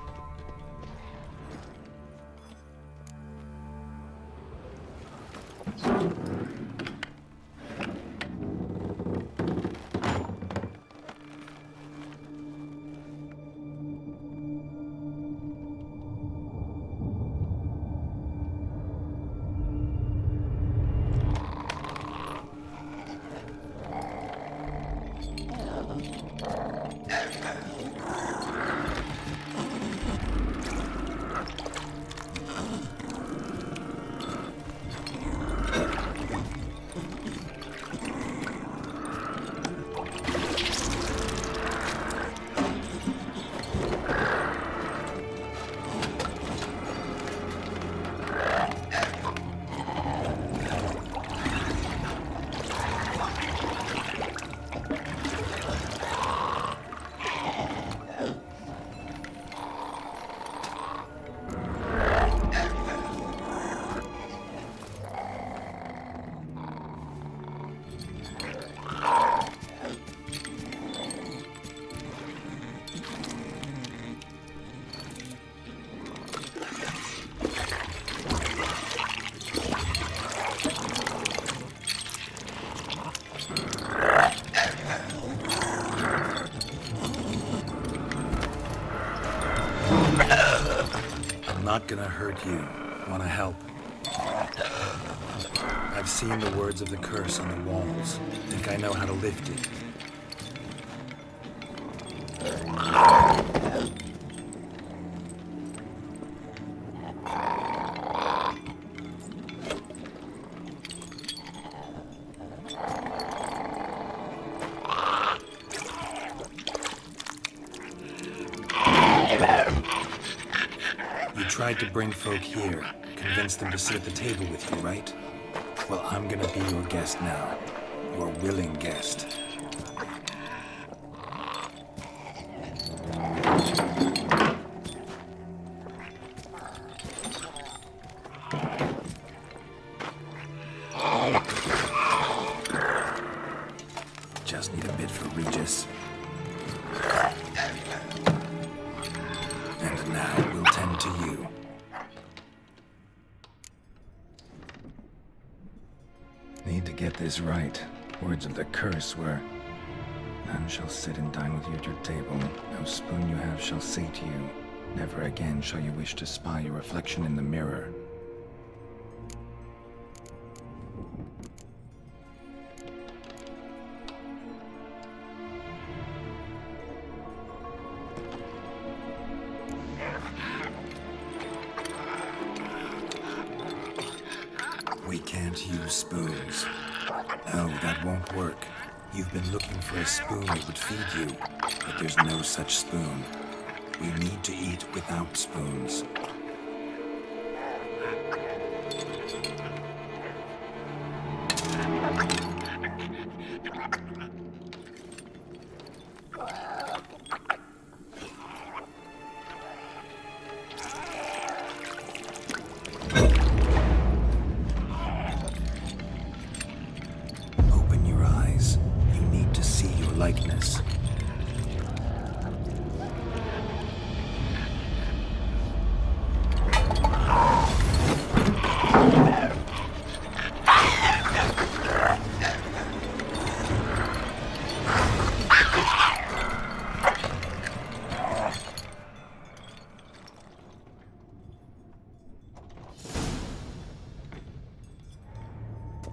Not gonna hurt you. Wanna help? I've seen the words of the curse on the walls. Think I know how to lift it. Tried to bring folk here, convince them to sit at the table with you, right? Well, I'm gonna be your guest now. Your willing guest. Just need a bit for Regis. And now we'll tend to you. Need to get this right. Words of the curse were, "None shall sit and dine with you at your table. No spoon you have shall say to you, never again shall you wish to spy your reflection in the mirror." We can't use spoons. No, that won't work. You've been looking for a spoon that would feed you, but there's no such spoon. We need to eat without spoons. Open your eyes. You need to see your likeness.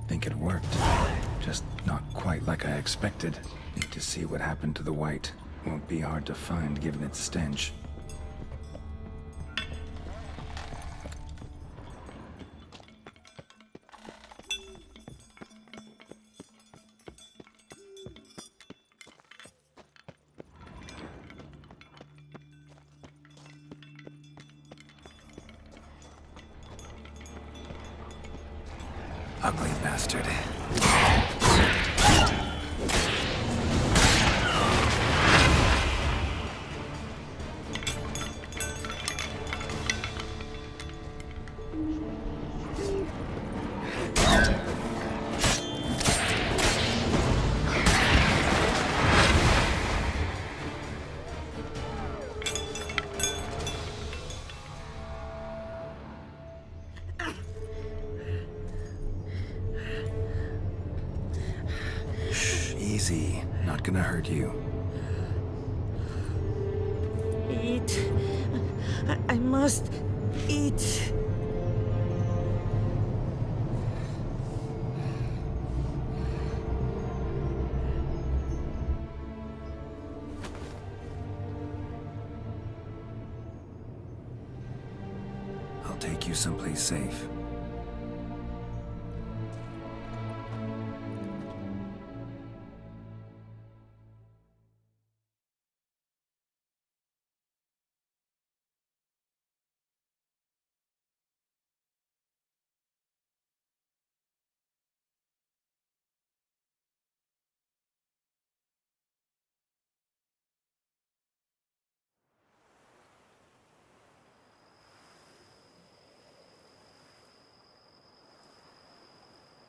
Think it worked. Just not quite like I expected. Need to see what happened to the white. Won't be hard to find given its stench. Ugly bastard. Easy. Not gonna hurt you. Eat. I must eat. I'll take you someplace safe.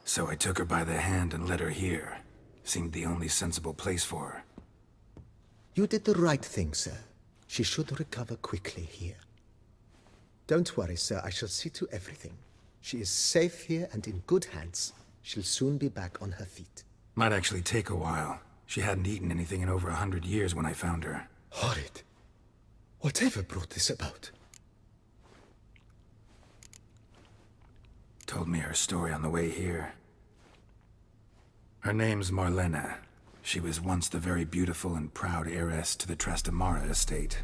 So I took her by the hand and led her here. Seemed the only sensible place for her. You did the right thing, sir. She should recover quickly here. Don't worry, sir. I shall see to everything. She is safe here and in good hands. She'll soon be back on her feet. Might actually take a while. She hadn't eaten anything in over 100 years when I found her. Horrid. Whatever brought this about? Told me her story on the way here. Her name's Marlena. She was once the very beautiful and proud heiress to the Trastamara estate.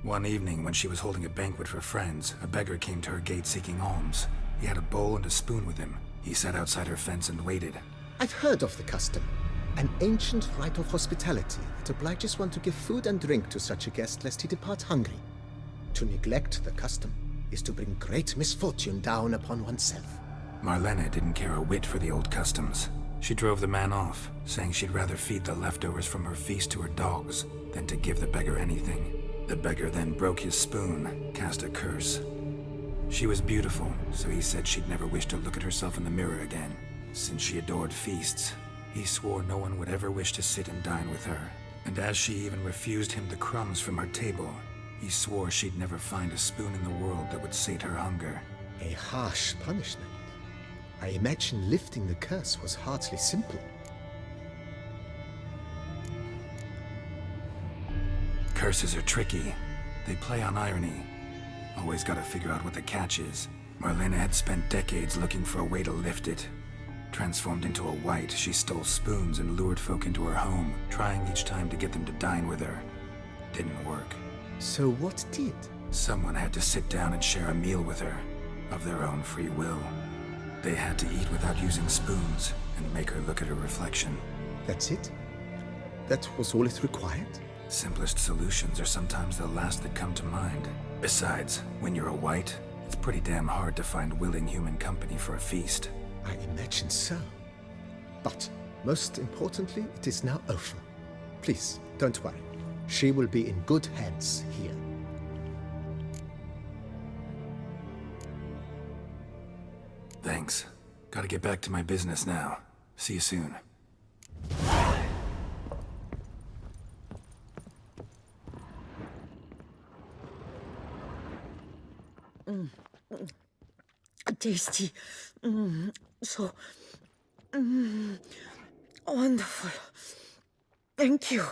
One evening, when she was holding a banquet for friends, a beggar came to her gate seeking alms. He had a bowl and a spoon with him. He sat outside her fence and waited. I've heard of the custom. An ancient rite of hospitality that obliges one to give food and drink to such a guest lest he depart hungry. To neglect the custom is to bring great misfortune down upon oneself. Marlena didn't care a whit for the old customs. She drove the man off, saying she'd rather feed the leftovers from her feast to her dogs than to give the beggar anything. The beggar then broke his spoon, cast a curse. She was beautiful, so he said she'd never wish to look at herself in the mirror again. Since she adored feasts, he swore no one would ever wish to sit and dine with her. And as she even refused him the crumbs from her table, he swore she'd never find a spoon in the world that would sate her hunger. A harsh punishment. I imagine lifting the curse was hardly simple. curses are tricky. They play on irony. Always gotta figure out what the catch is. Marlena had spent decades looking for a way to lift it. Transformed into a wight, she stole spoons and lured folk into her home, trying each time to get them to dine with her. Didn't work. So what did? Someone had to sit down and share a meal with her, of their own free will. They had to eat without using spoons, and make her look at her reflection. That's it? That was all it required? Simplest solutions are sometimes the last that come to mind. Besides, when you're a wight, it's pretty damn hard to find willing human company for a feast. I imagine so. But, most importantly, it is now over. Please, don't worry. She will be in good hands here. Thanks. Gotta get back to my business now. See you soon. Tasty. So wonderful. Thank you.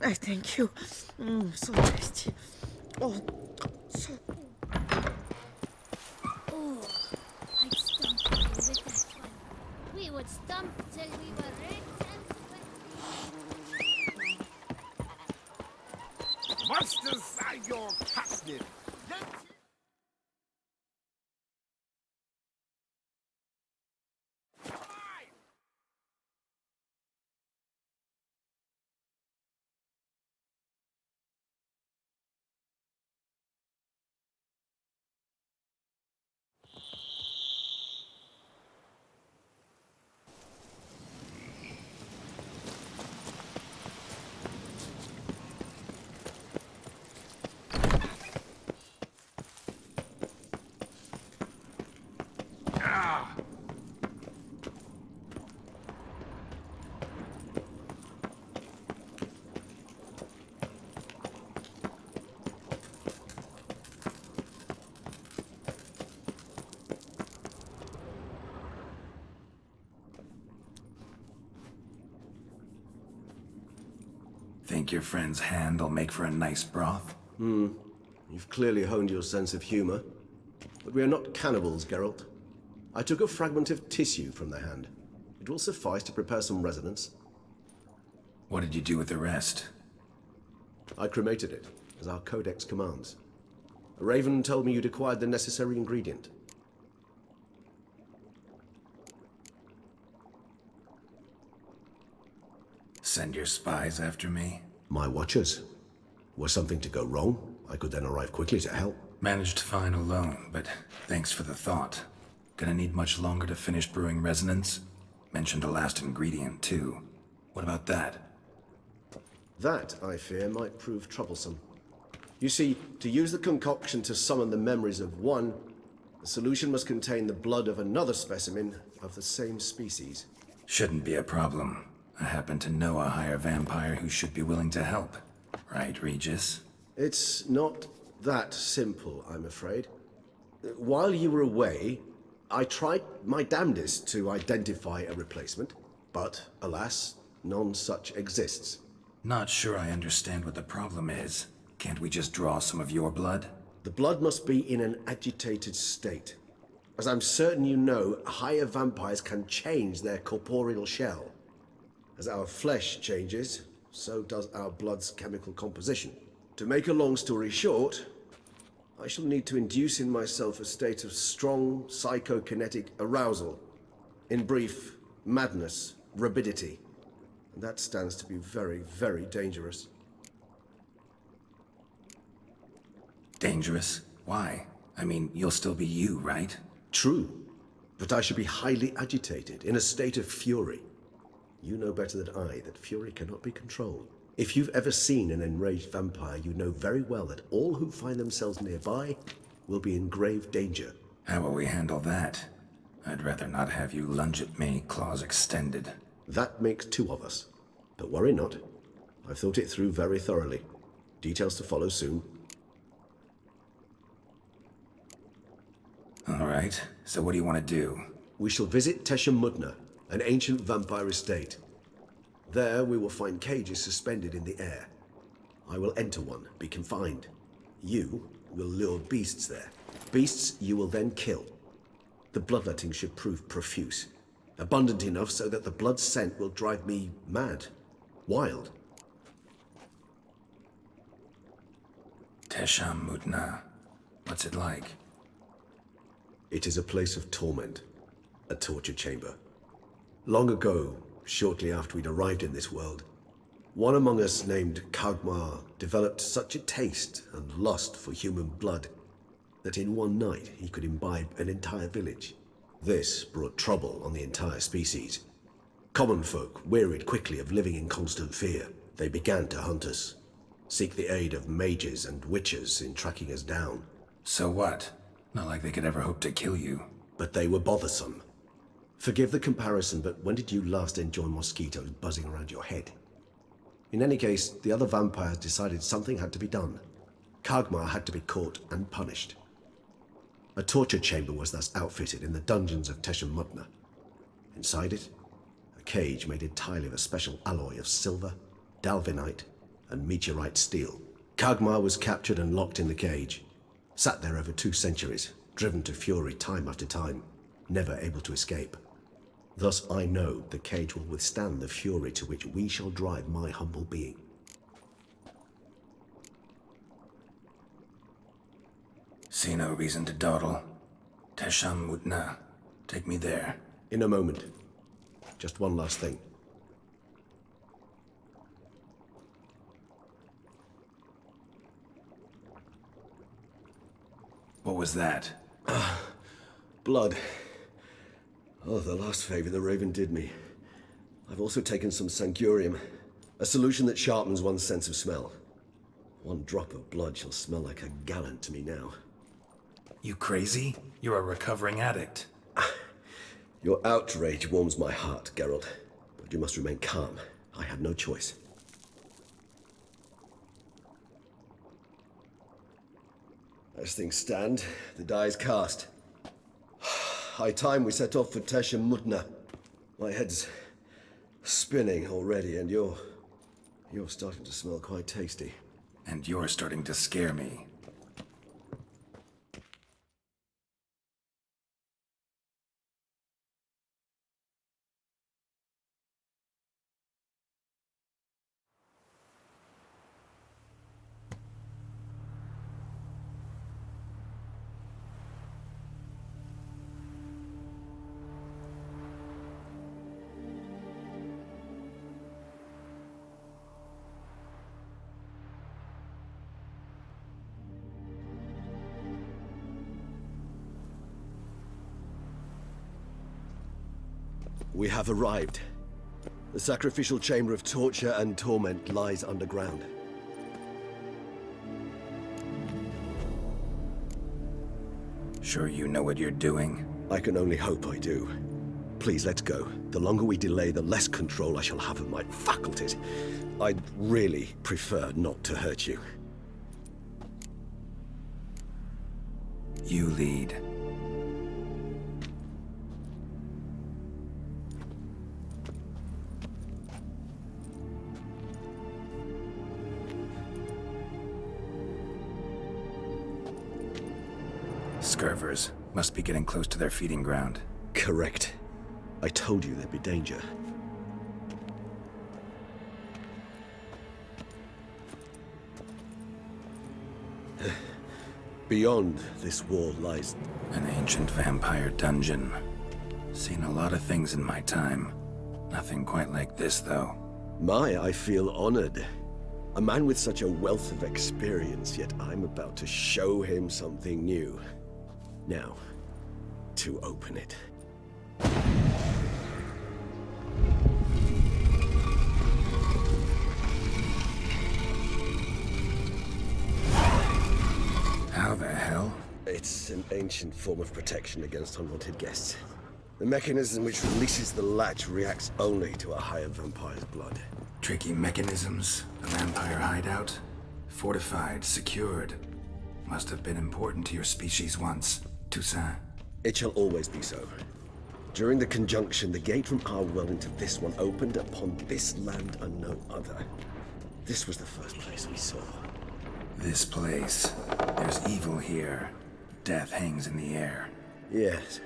I thank you. So tasty. Oh, so. Oh, I'd stump you with that one. We would stump till we were red and Monsters are your catnip. Think your friend's hand will make for a nice broth? You've clearly honed your sense of humor. But we are not cannibals, Geralt. I took a fragment of tissue from the hand. It will suffice to prepare some resonance. What did you do with the rest? I cremated it, as our codex commands. A raven told me you'd acquired the necessary ingredient. Send your spies after me? My watchers. Were something to go wrong, I could then arrive quickly to help. Managed fine alone, but thanks for the thought. Gonna need much longer to finish brewing resonance? Mentioned the last ingredient, too. What about that? That, I fear, might prove troublesome. You see, to use the concoction to summon the memories of one, the solution must contain the blood of another specimen of the same species. Shouldn't be a problem. I happen to know a higher vampire who should be willing to help. Right, Regis? It's not that simple, I'm afraid. While you were away, I tried my damnedest to identify a replacement, but alas, none such exists. Not sure I understand what the problem is. Can't we just draw some of your blood? The blood must be in an agitated state. As I'm certain you know, higher vampires can change their corporeal shell. As our flesh changes, so does our blood's chemical composition. To make a long story short, I shall need to induce in myself a state of strong psychokinetic arousal. In brief, madness, rabidity. And that stands to be very, very dangerous. Dangerous? Why? I mean, you'll still be you, right? True. But I should be highly agitated, in a state of fury. You know better than I that fury cannot be controlled. If you've ever seen an enraged vampire, you know very well that all who find themselves nearby will be in grave danger. How will we handle that? I'd rather not have you lunge at me, claws extended. That makes two of us. But worry not. I've thought it through very thoroughly. Details to follow soon. All right, so what do you want to do? We shall visit Toussaint, an ancient vampire estate. There we will find cages suspended in the air. I will enter one, be confined. You will lure beasts there. Beasts you will then kill. The bloodletting should prove profuse. Abundant enough so that the blood scent will drive me mad. Wild. Toussaint. What's it like? It is a place of torment. A torture chamber. Long ago, shortly after we'd arrived in this world, one among us named Kagmar developed such a taste and lust for human blood that in one night he could imbibe an entire village. This brought trouble on the entire species. Common folk wearied quickly of living in constant fear. They began to hunt us, seek the aid of mages and witches in tracking us down. So what? Not like they could ever hope to kill you. But they were bothersome. Forgive the comparison, but when did you last enjoy mosquitoes buzzing around your head? In any case, the other vampires decided something had to be done. Kagmar had to be caught and punished. A torture chamber was thus outfitted in the dungeons of Toussaint. Inside it, a cage made entirely of a special alloy of silver, dalvinite, and meteorite steel. Kagmar was captured and locked in the cage. Sat there over 2 centuries, driven to fury time after time, never able to escape. Thus I know the cage will withstand the fury to which we shall drive my humble being. See no reason to dawdle. Toussaint. Take me there. In a moment. Just one last thing. What was that? Blood. Oh, the last favor the Raven did me. I've also taken some Sangurium, a solution that sharpens one's sense of smell. One drop of blood shall smell like a gallon to me now. You crazy? You're a recovering addict. Your outrage warms my heart, Geralt. But you must remain calm. I have no choice. As things stand, the die is cast. High time we set off for Toussaint. My head's spinning already, and you're starting to smell quite tasty. And you're starting to scare me. We have arrived. The sacrificial chamber of torture and torment lies underground. Sure you know what you're doing? I can only hope I do. Please, let's go. The longer we delay, the less control I shall have of my faculties. I'd really prefer not to hurt you. You lead. Scurvers. Must be getting close to their feeding ground. Correct. I told you there'd be danger. Beyond this wall lies... An ancient vampire dungeon. Seen a lot of things in my time. Nothing quite like this, though. I feel honored. A man with such a wealth of experience, yet I'm about to show him something new. Now, to open it. How the hell? It's an ancient form of protection against unwanted guests. The mechanism which releases the latch reacts only to a higher vampire's blood. Tricky mechanisms, a vampire hideout. Fortified, secured. Must have been important to your species once, Toussaint. It shall always be so. During the conjunction, the gate from our well into this one opened upon this land and no other. This was the first place we saw. This place. There's evil here. Death hangs in the air. Yes.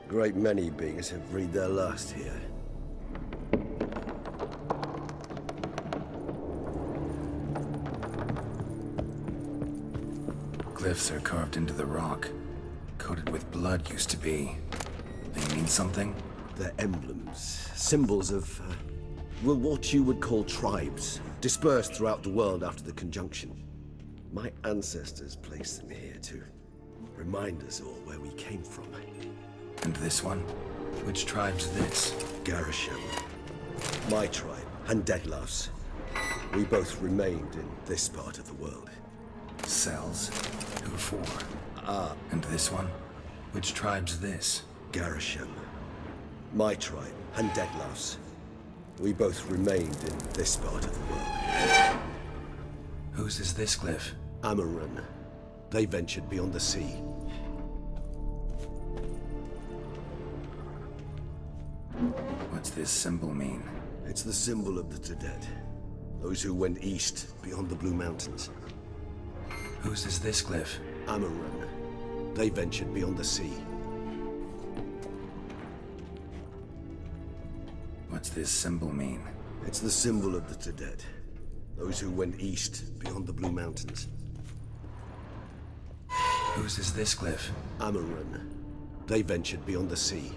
Great many beings have breathed their last here. Glyphs are carved into the rock. Coated with blood used to be. They mean something? They're emblems, symbols of, well, what you would call tribes, dispersed throughout the world after the conjunction. My ancestors placed them here to remind us all where we came from. And this one? Which tribe's this? Garisham. My tribe, and Deadlough's. We both remained in this part of the world. Cells? Who for? And this one? Which tribe's this? Garisham. My tribe, and Deadlough's. We both remained in this part of the world. Whose is this glyph? Amaran. They ventured beyond the sea. What's this symbol mean? It's the symbol of the Toussaint. Those who went east, beyond the Blue Mountains. Whose is this glyph? Amaran. They ventured beyond the sea. What's this symbol mean? It's the symbol of the Toussaint. Those who went east, beyond the Blue Mountains. Whose is this glyph? Amaran. They ventured beyond the sea.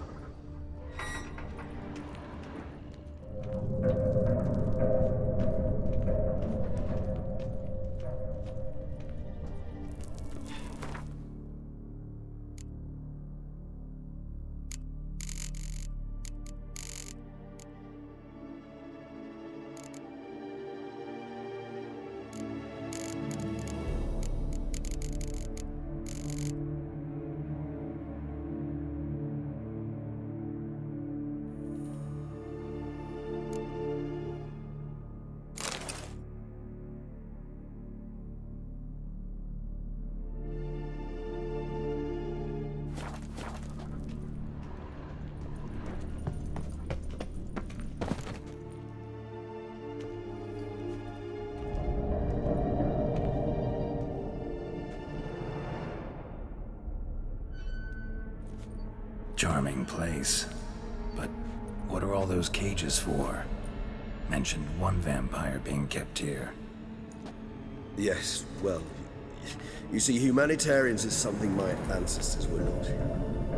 Charming place. But what are all those cages for? Mentioned one vampire being kept here. Yes, well, you see, humanitarians is something my ancestors were not.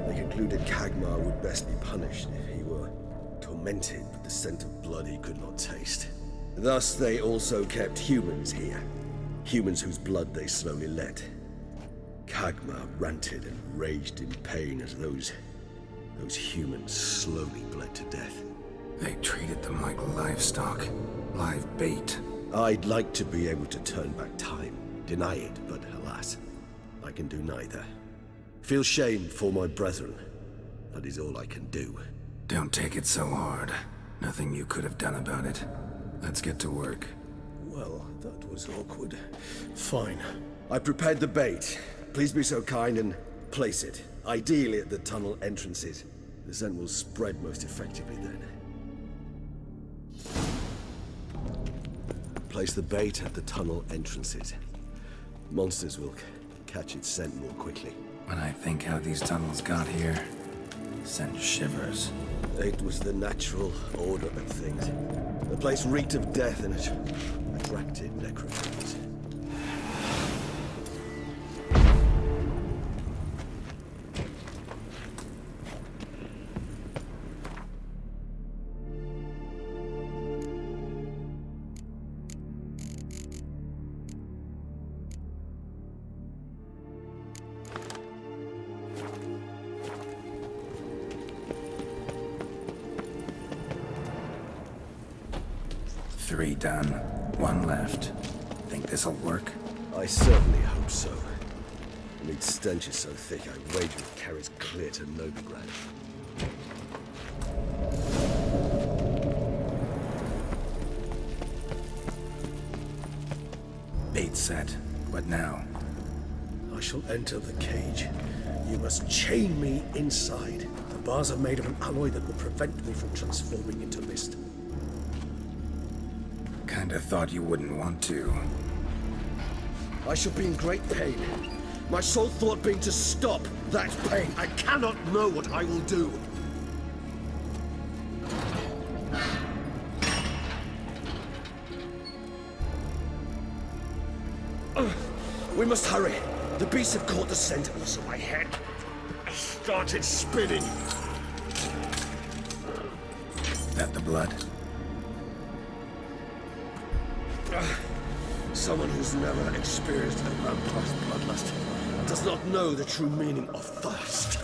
They concluded Kagmar would best be punished if he were tormented with the scent of blood he could not taste. Thus, they also kept humans here. Humans whose blood they slowly let. Kagmar ranted and raged in pain as those humans slowly bled to death. They treated them like livestock. Live bait. I'd like to be able to turn back time, deny it, but alas, I can do neither. Feel shame for my brethren. That is all I can do. Don't take it so hard. Nothing you could have done about it. Let's get to work. Well, that was awkward. Fine. I prepared the bait. Please be so kind and place it. Ideally at the tunnel entrances. The scent will spread most effectively then. Place the bait at the tunnel entrances. Monsters will catch its scent more quickly. When I think how these tunnels got here, send shivers. It was the natural order of things. The place reeked of death and it attracted necrophiles. 3 done. 1 left. Think this'll work? I certainly hope so. The meat stench is so thick, I wager it carries clear to Novigrad. Bait set. What now? I shall enter the cage. You must chain me inside. The bars are made of an alloy that will prevent me from transforming into mist. Kinda thought you wouldn't want to. I shall be in great pain. My sole thought being to stop that pain. I cannot know what I will do. We must hurry. The beasts have caught the scent, and also my head started spinning. That the blood? Someone who's never experienced a vampire's bloodlust does not know the true meaning of thirst.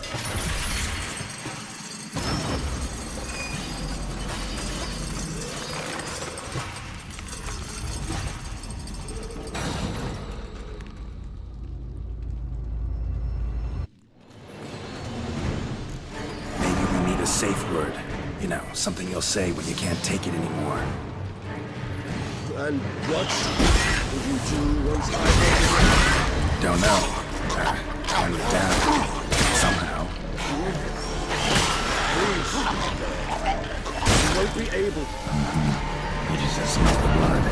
Maybe we need a safe word. You know, something you'll say when you can't take it anymore. And what will you do once I... Don't know. Turn it down. Somehow. Please. You won't be able. You just smell the blood.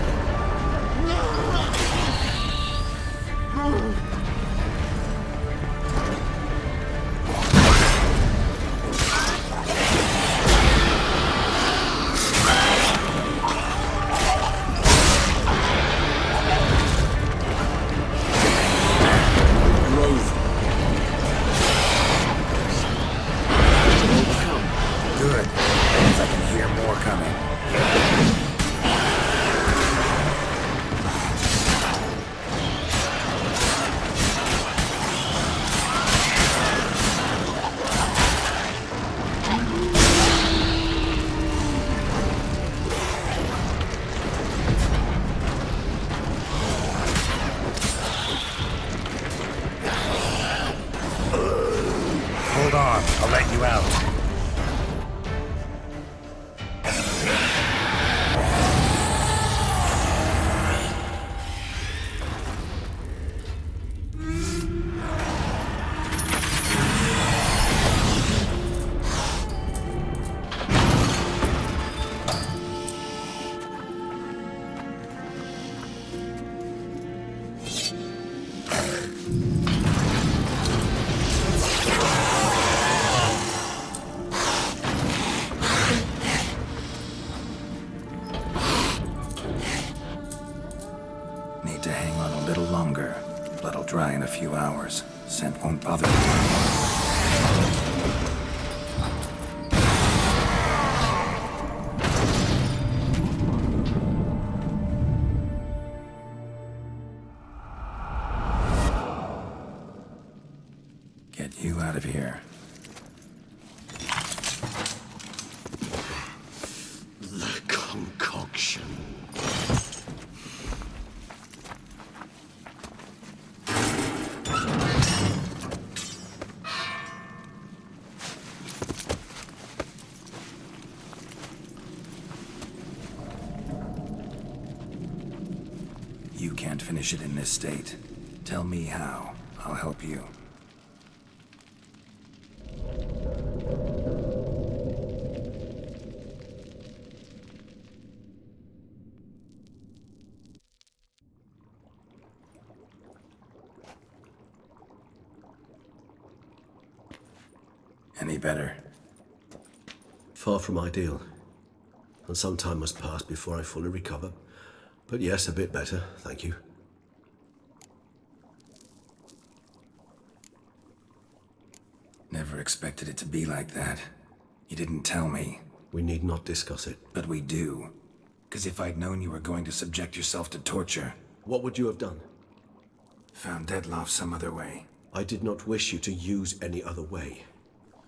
Good. Means I can hear more coming. Hold on, I'll let you out. Need to hang on a little longer. Blood'll dry in a few hours. Scent won't bother me. Get you out of here. The concoction. You can't finish it in this state. Tell me how. I'll help you. Any better? Far from ideal. And some time must pass before I fully recover. But yes, a bit better, thank you. Never expected it to be like that. You didn't tell me. We need not discuss it. But we do. 'Cause if I'd known you were going to subject yourself to torture... What would you have done? Found Deadloff some other way. I did not wish you to use any other way.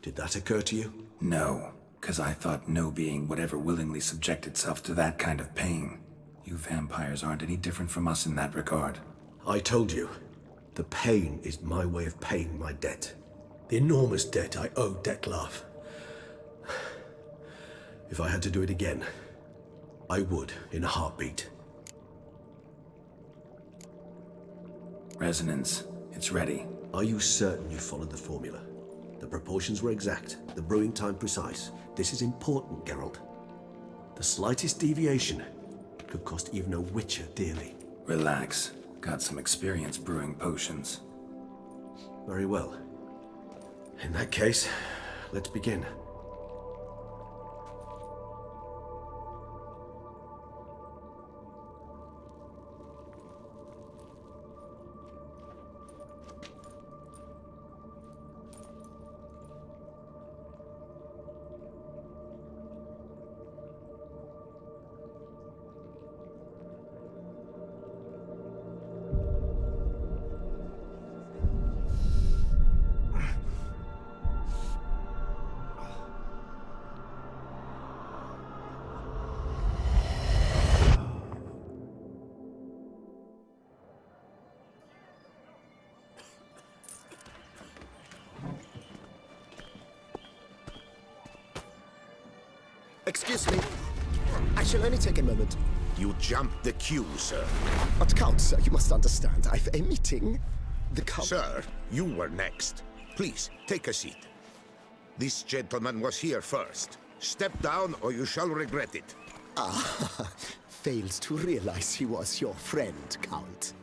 Did that occur to you? No, 'cause I thought no being would ever willingly subject itself to that kind of pain. You vampires aren't any different from us in that regard. I told you, the pain is my way of paying my debt. The enormous debt I owe Dettlaff. If I had to do it again, I would in a heartbeat. Resonance. It's ready. Are you certain you followed the formula? The proportions were exact, the brewing time precise. This is important, Geralt. The slightest deviation could cost even a witcher dearly. Relax. Got some experience brewing potions. Very well. In that case, let's begin. Excuse me. I shall only take a moment. You jumped the queue, sir. But Count, sir, you must understand. I've a meeting. The Count... Sir, you were next. Please, take a seat. This gentleman was here first. Step down or you shall regret it. Ah, fails to realize he was your friend, Count.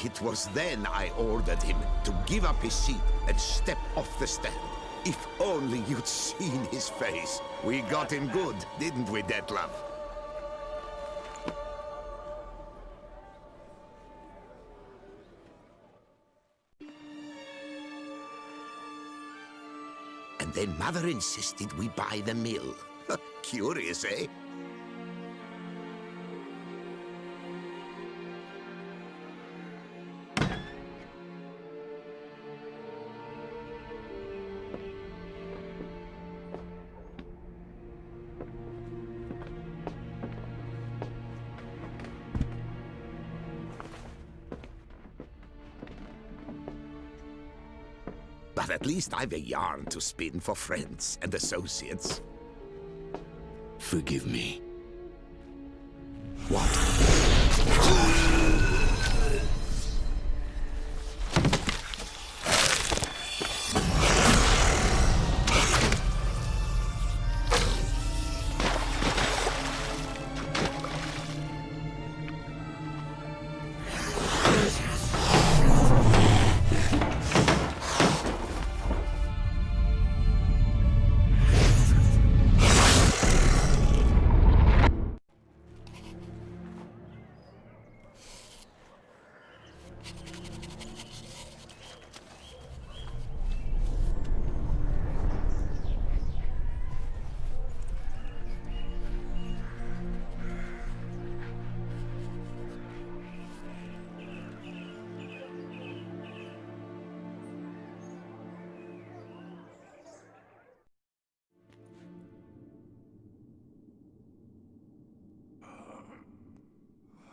It was then I ordered him to give up his seat and step off the stand. If only you'd seen his face. We got him good, didn't we, Dettlaff? And then Mother insisted we buy the mill. Curious, eh? But at least I've a yarn to spin for friends and associates. Forgive me. What?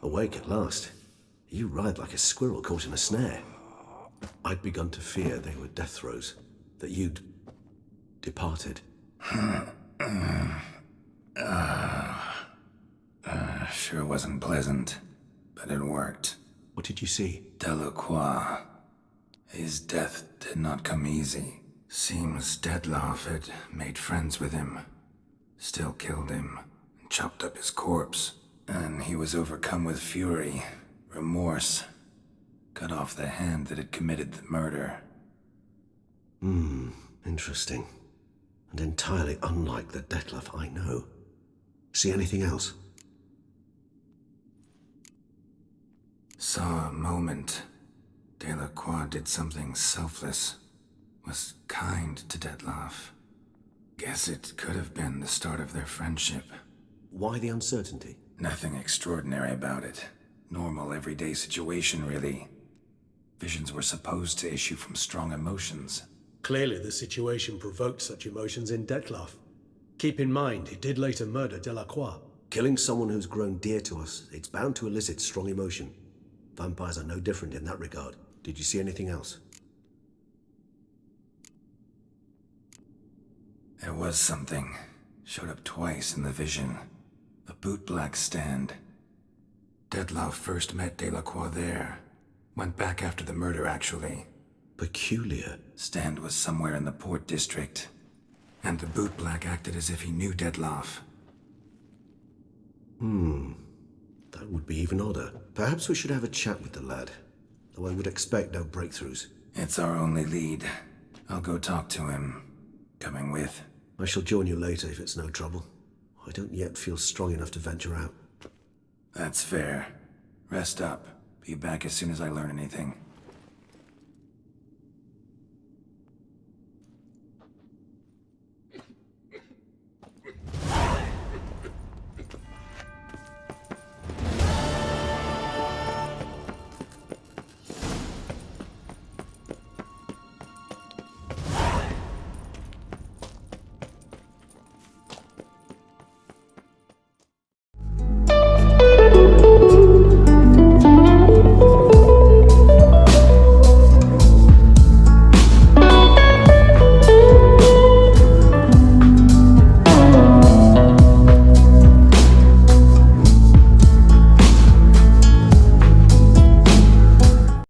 Awake at last. You ride like a squirrel caught in a snare. I'd begun to fear they were death throes, that you'd departed. Sure wasn't pleasant, but it worked. What did you see? Delacroix. His death did not come easy. Seems Dettlaff had made friends with him, still killed him, and chopped up his corpse. And he was overcome with fury, remorse, cut off the hand that had committed the murder. Interesting. And entirely unlike the Dettlaff I know. See anything else? Saw a moment. Delacroix did something selfless. Was kind to Dettlaff. Guess it could have been the start of their friendship. Why the uncertainty? Nothing extraordinary about it. Normal, everyday situation, really. Visions were supposed to issue from strong emotions. Clearly the situation provoked such emotions in Dettlaff. Keep in mind, he did later murder Delacroix. Killing someone who's grown dear to us, it's bound to elicit strong emotion. Vampires are no different in that regard. Did you see anything else? There was something. Showed up twice in the vision. A bootblack stand. Dettlaff first met Delacroix there. Went back after the murder, actually. Peculiar. Stand was somewhere in the port district. And the bootblack acted as if he knew Dettlaff. That would be even odder. Perhaps we should have a chat with the lad. Though I would expect no breakthroughs. It's our only lead. I'll go talk to him. Coming with? I shall join you later if it's no trouble. I don't yet feel strong enough to venture out. That's fair. Rest up. Be back as soon as I learn anything.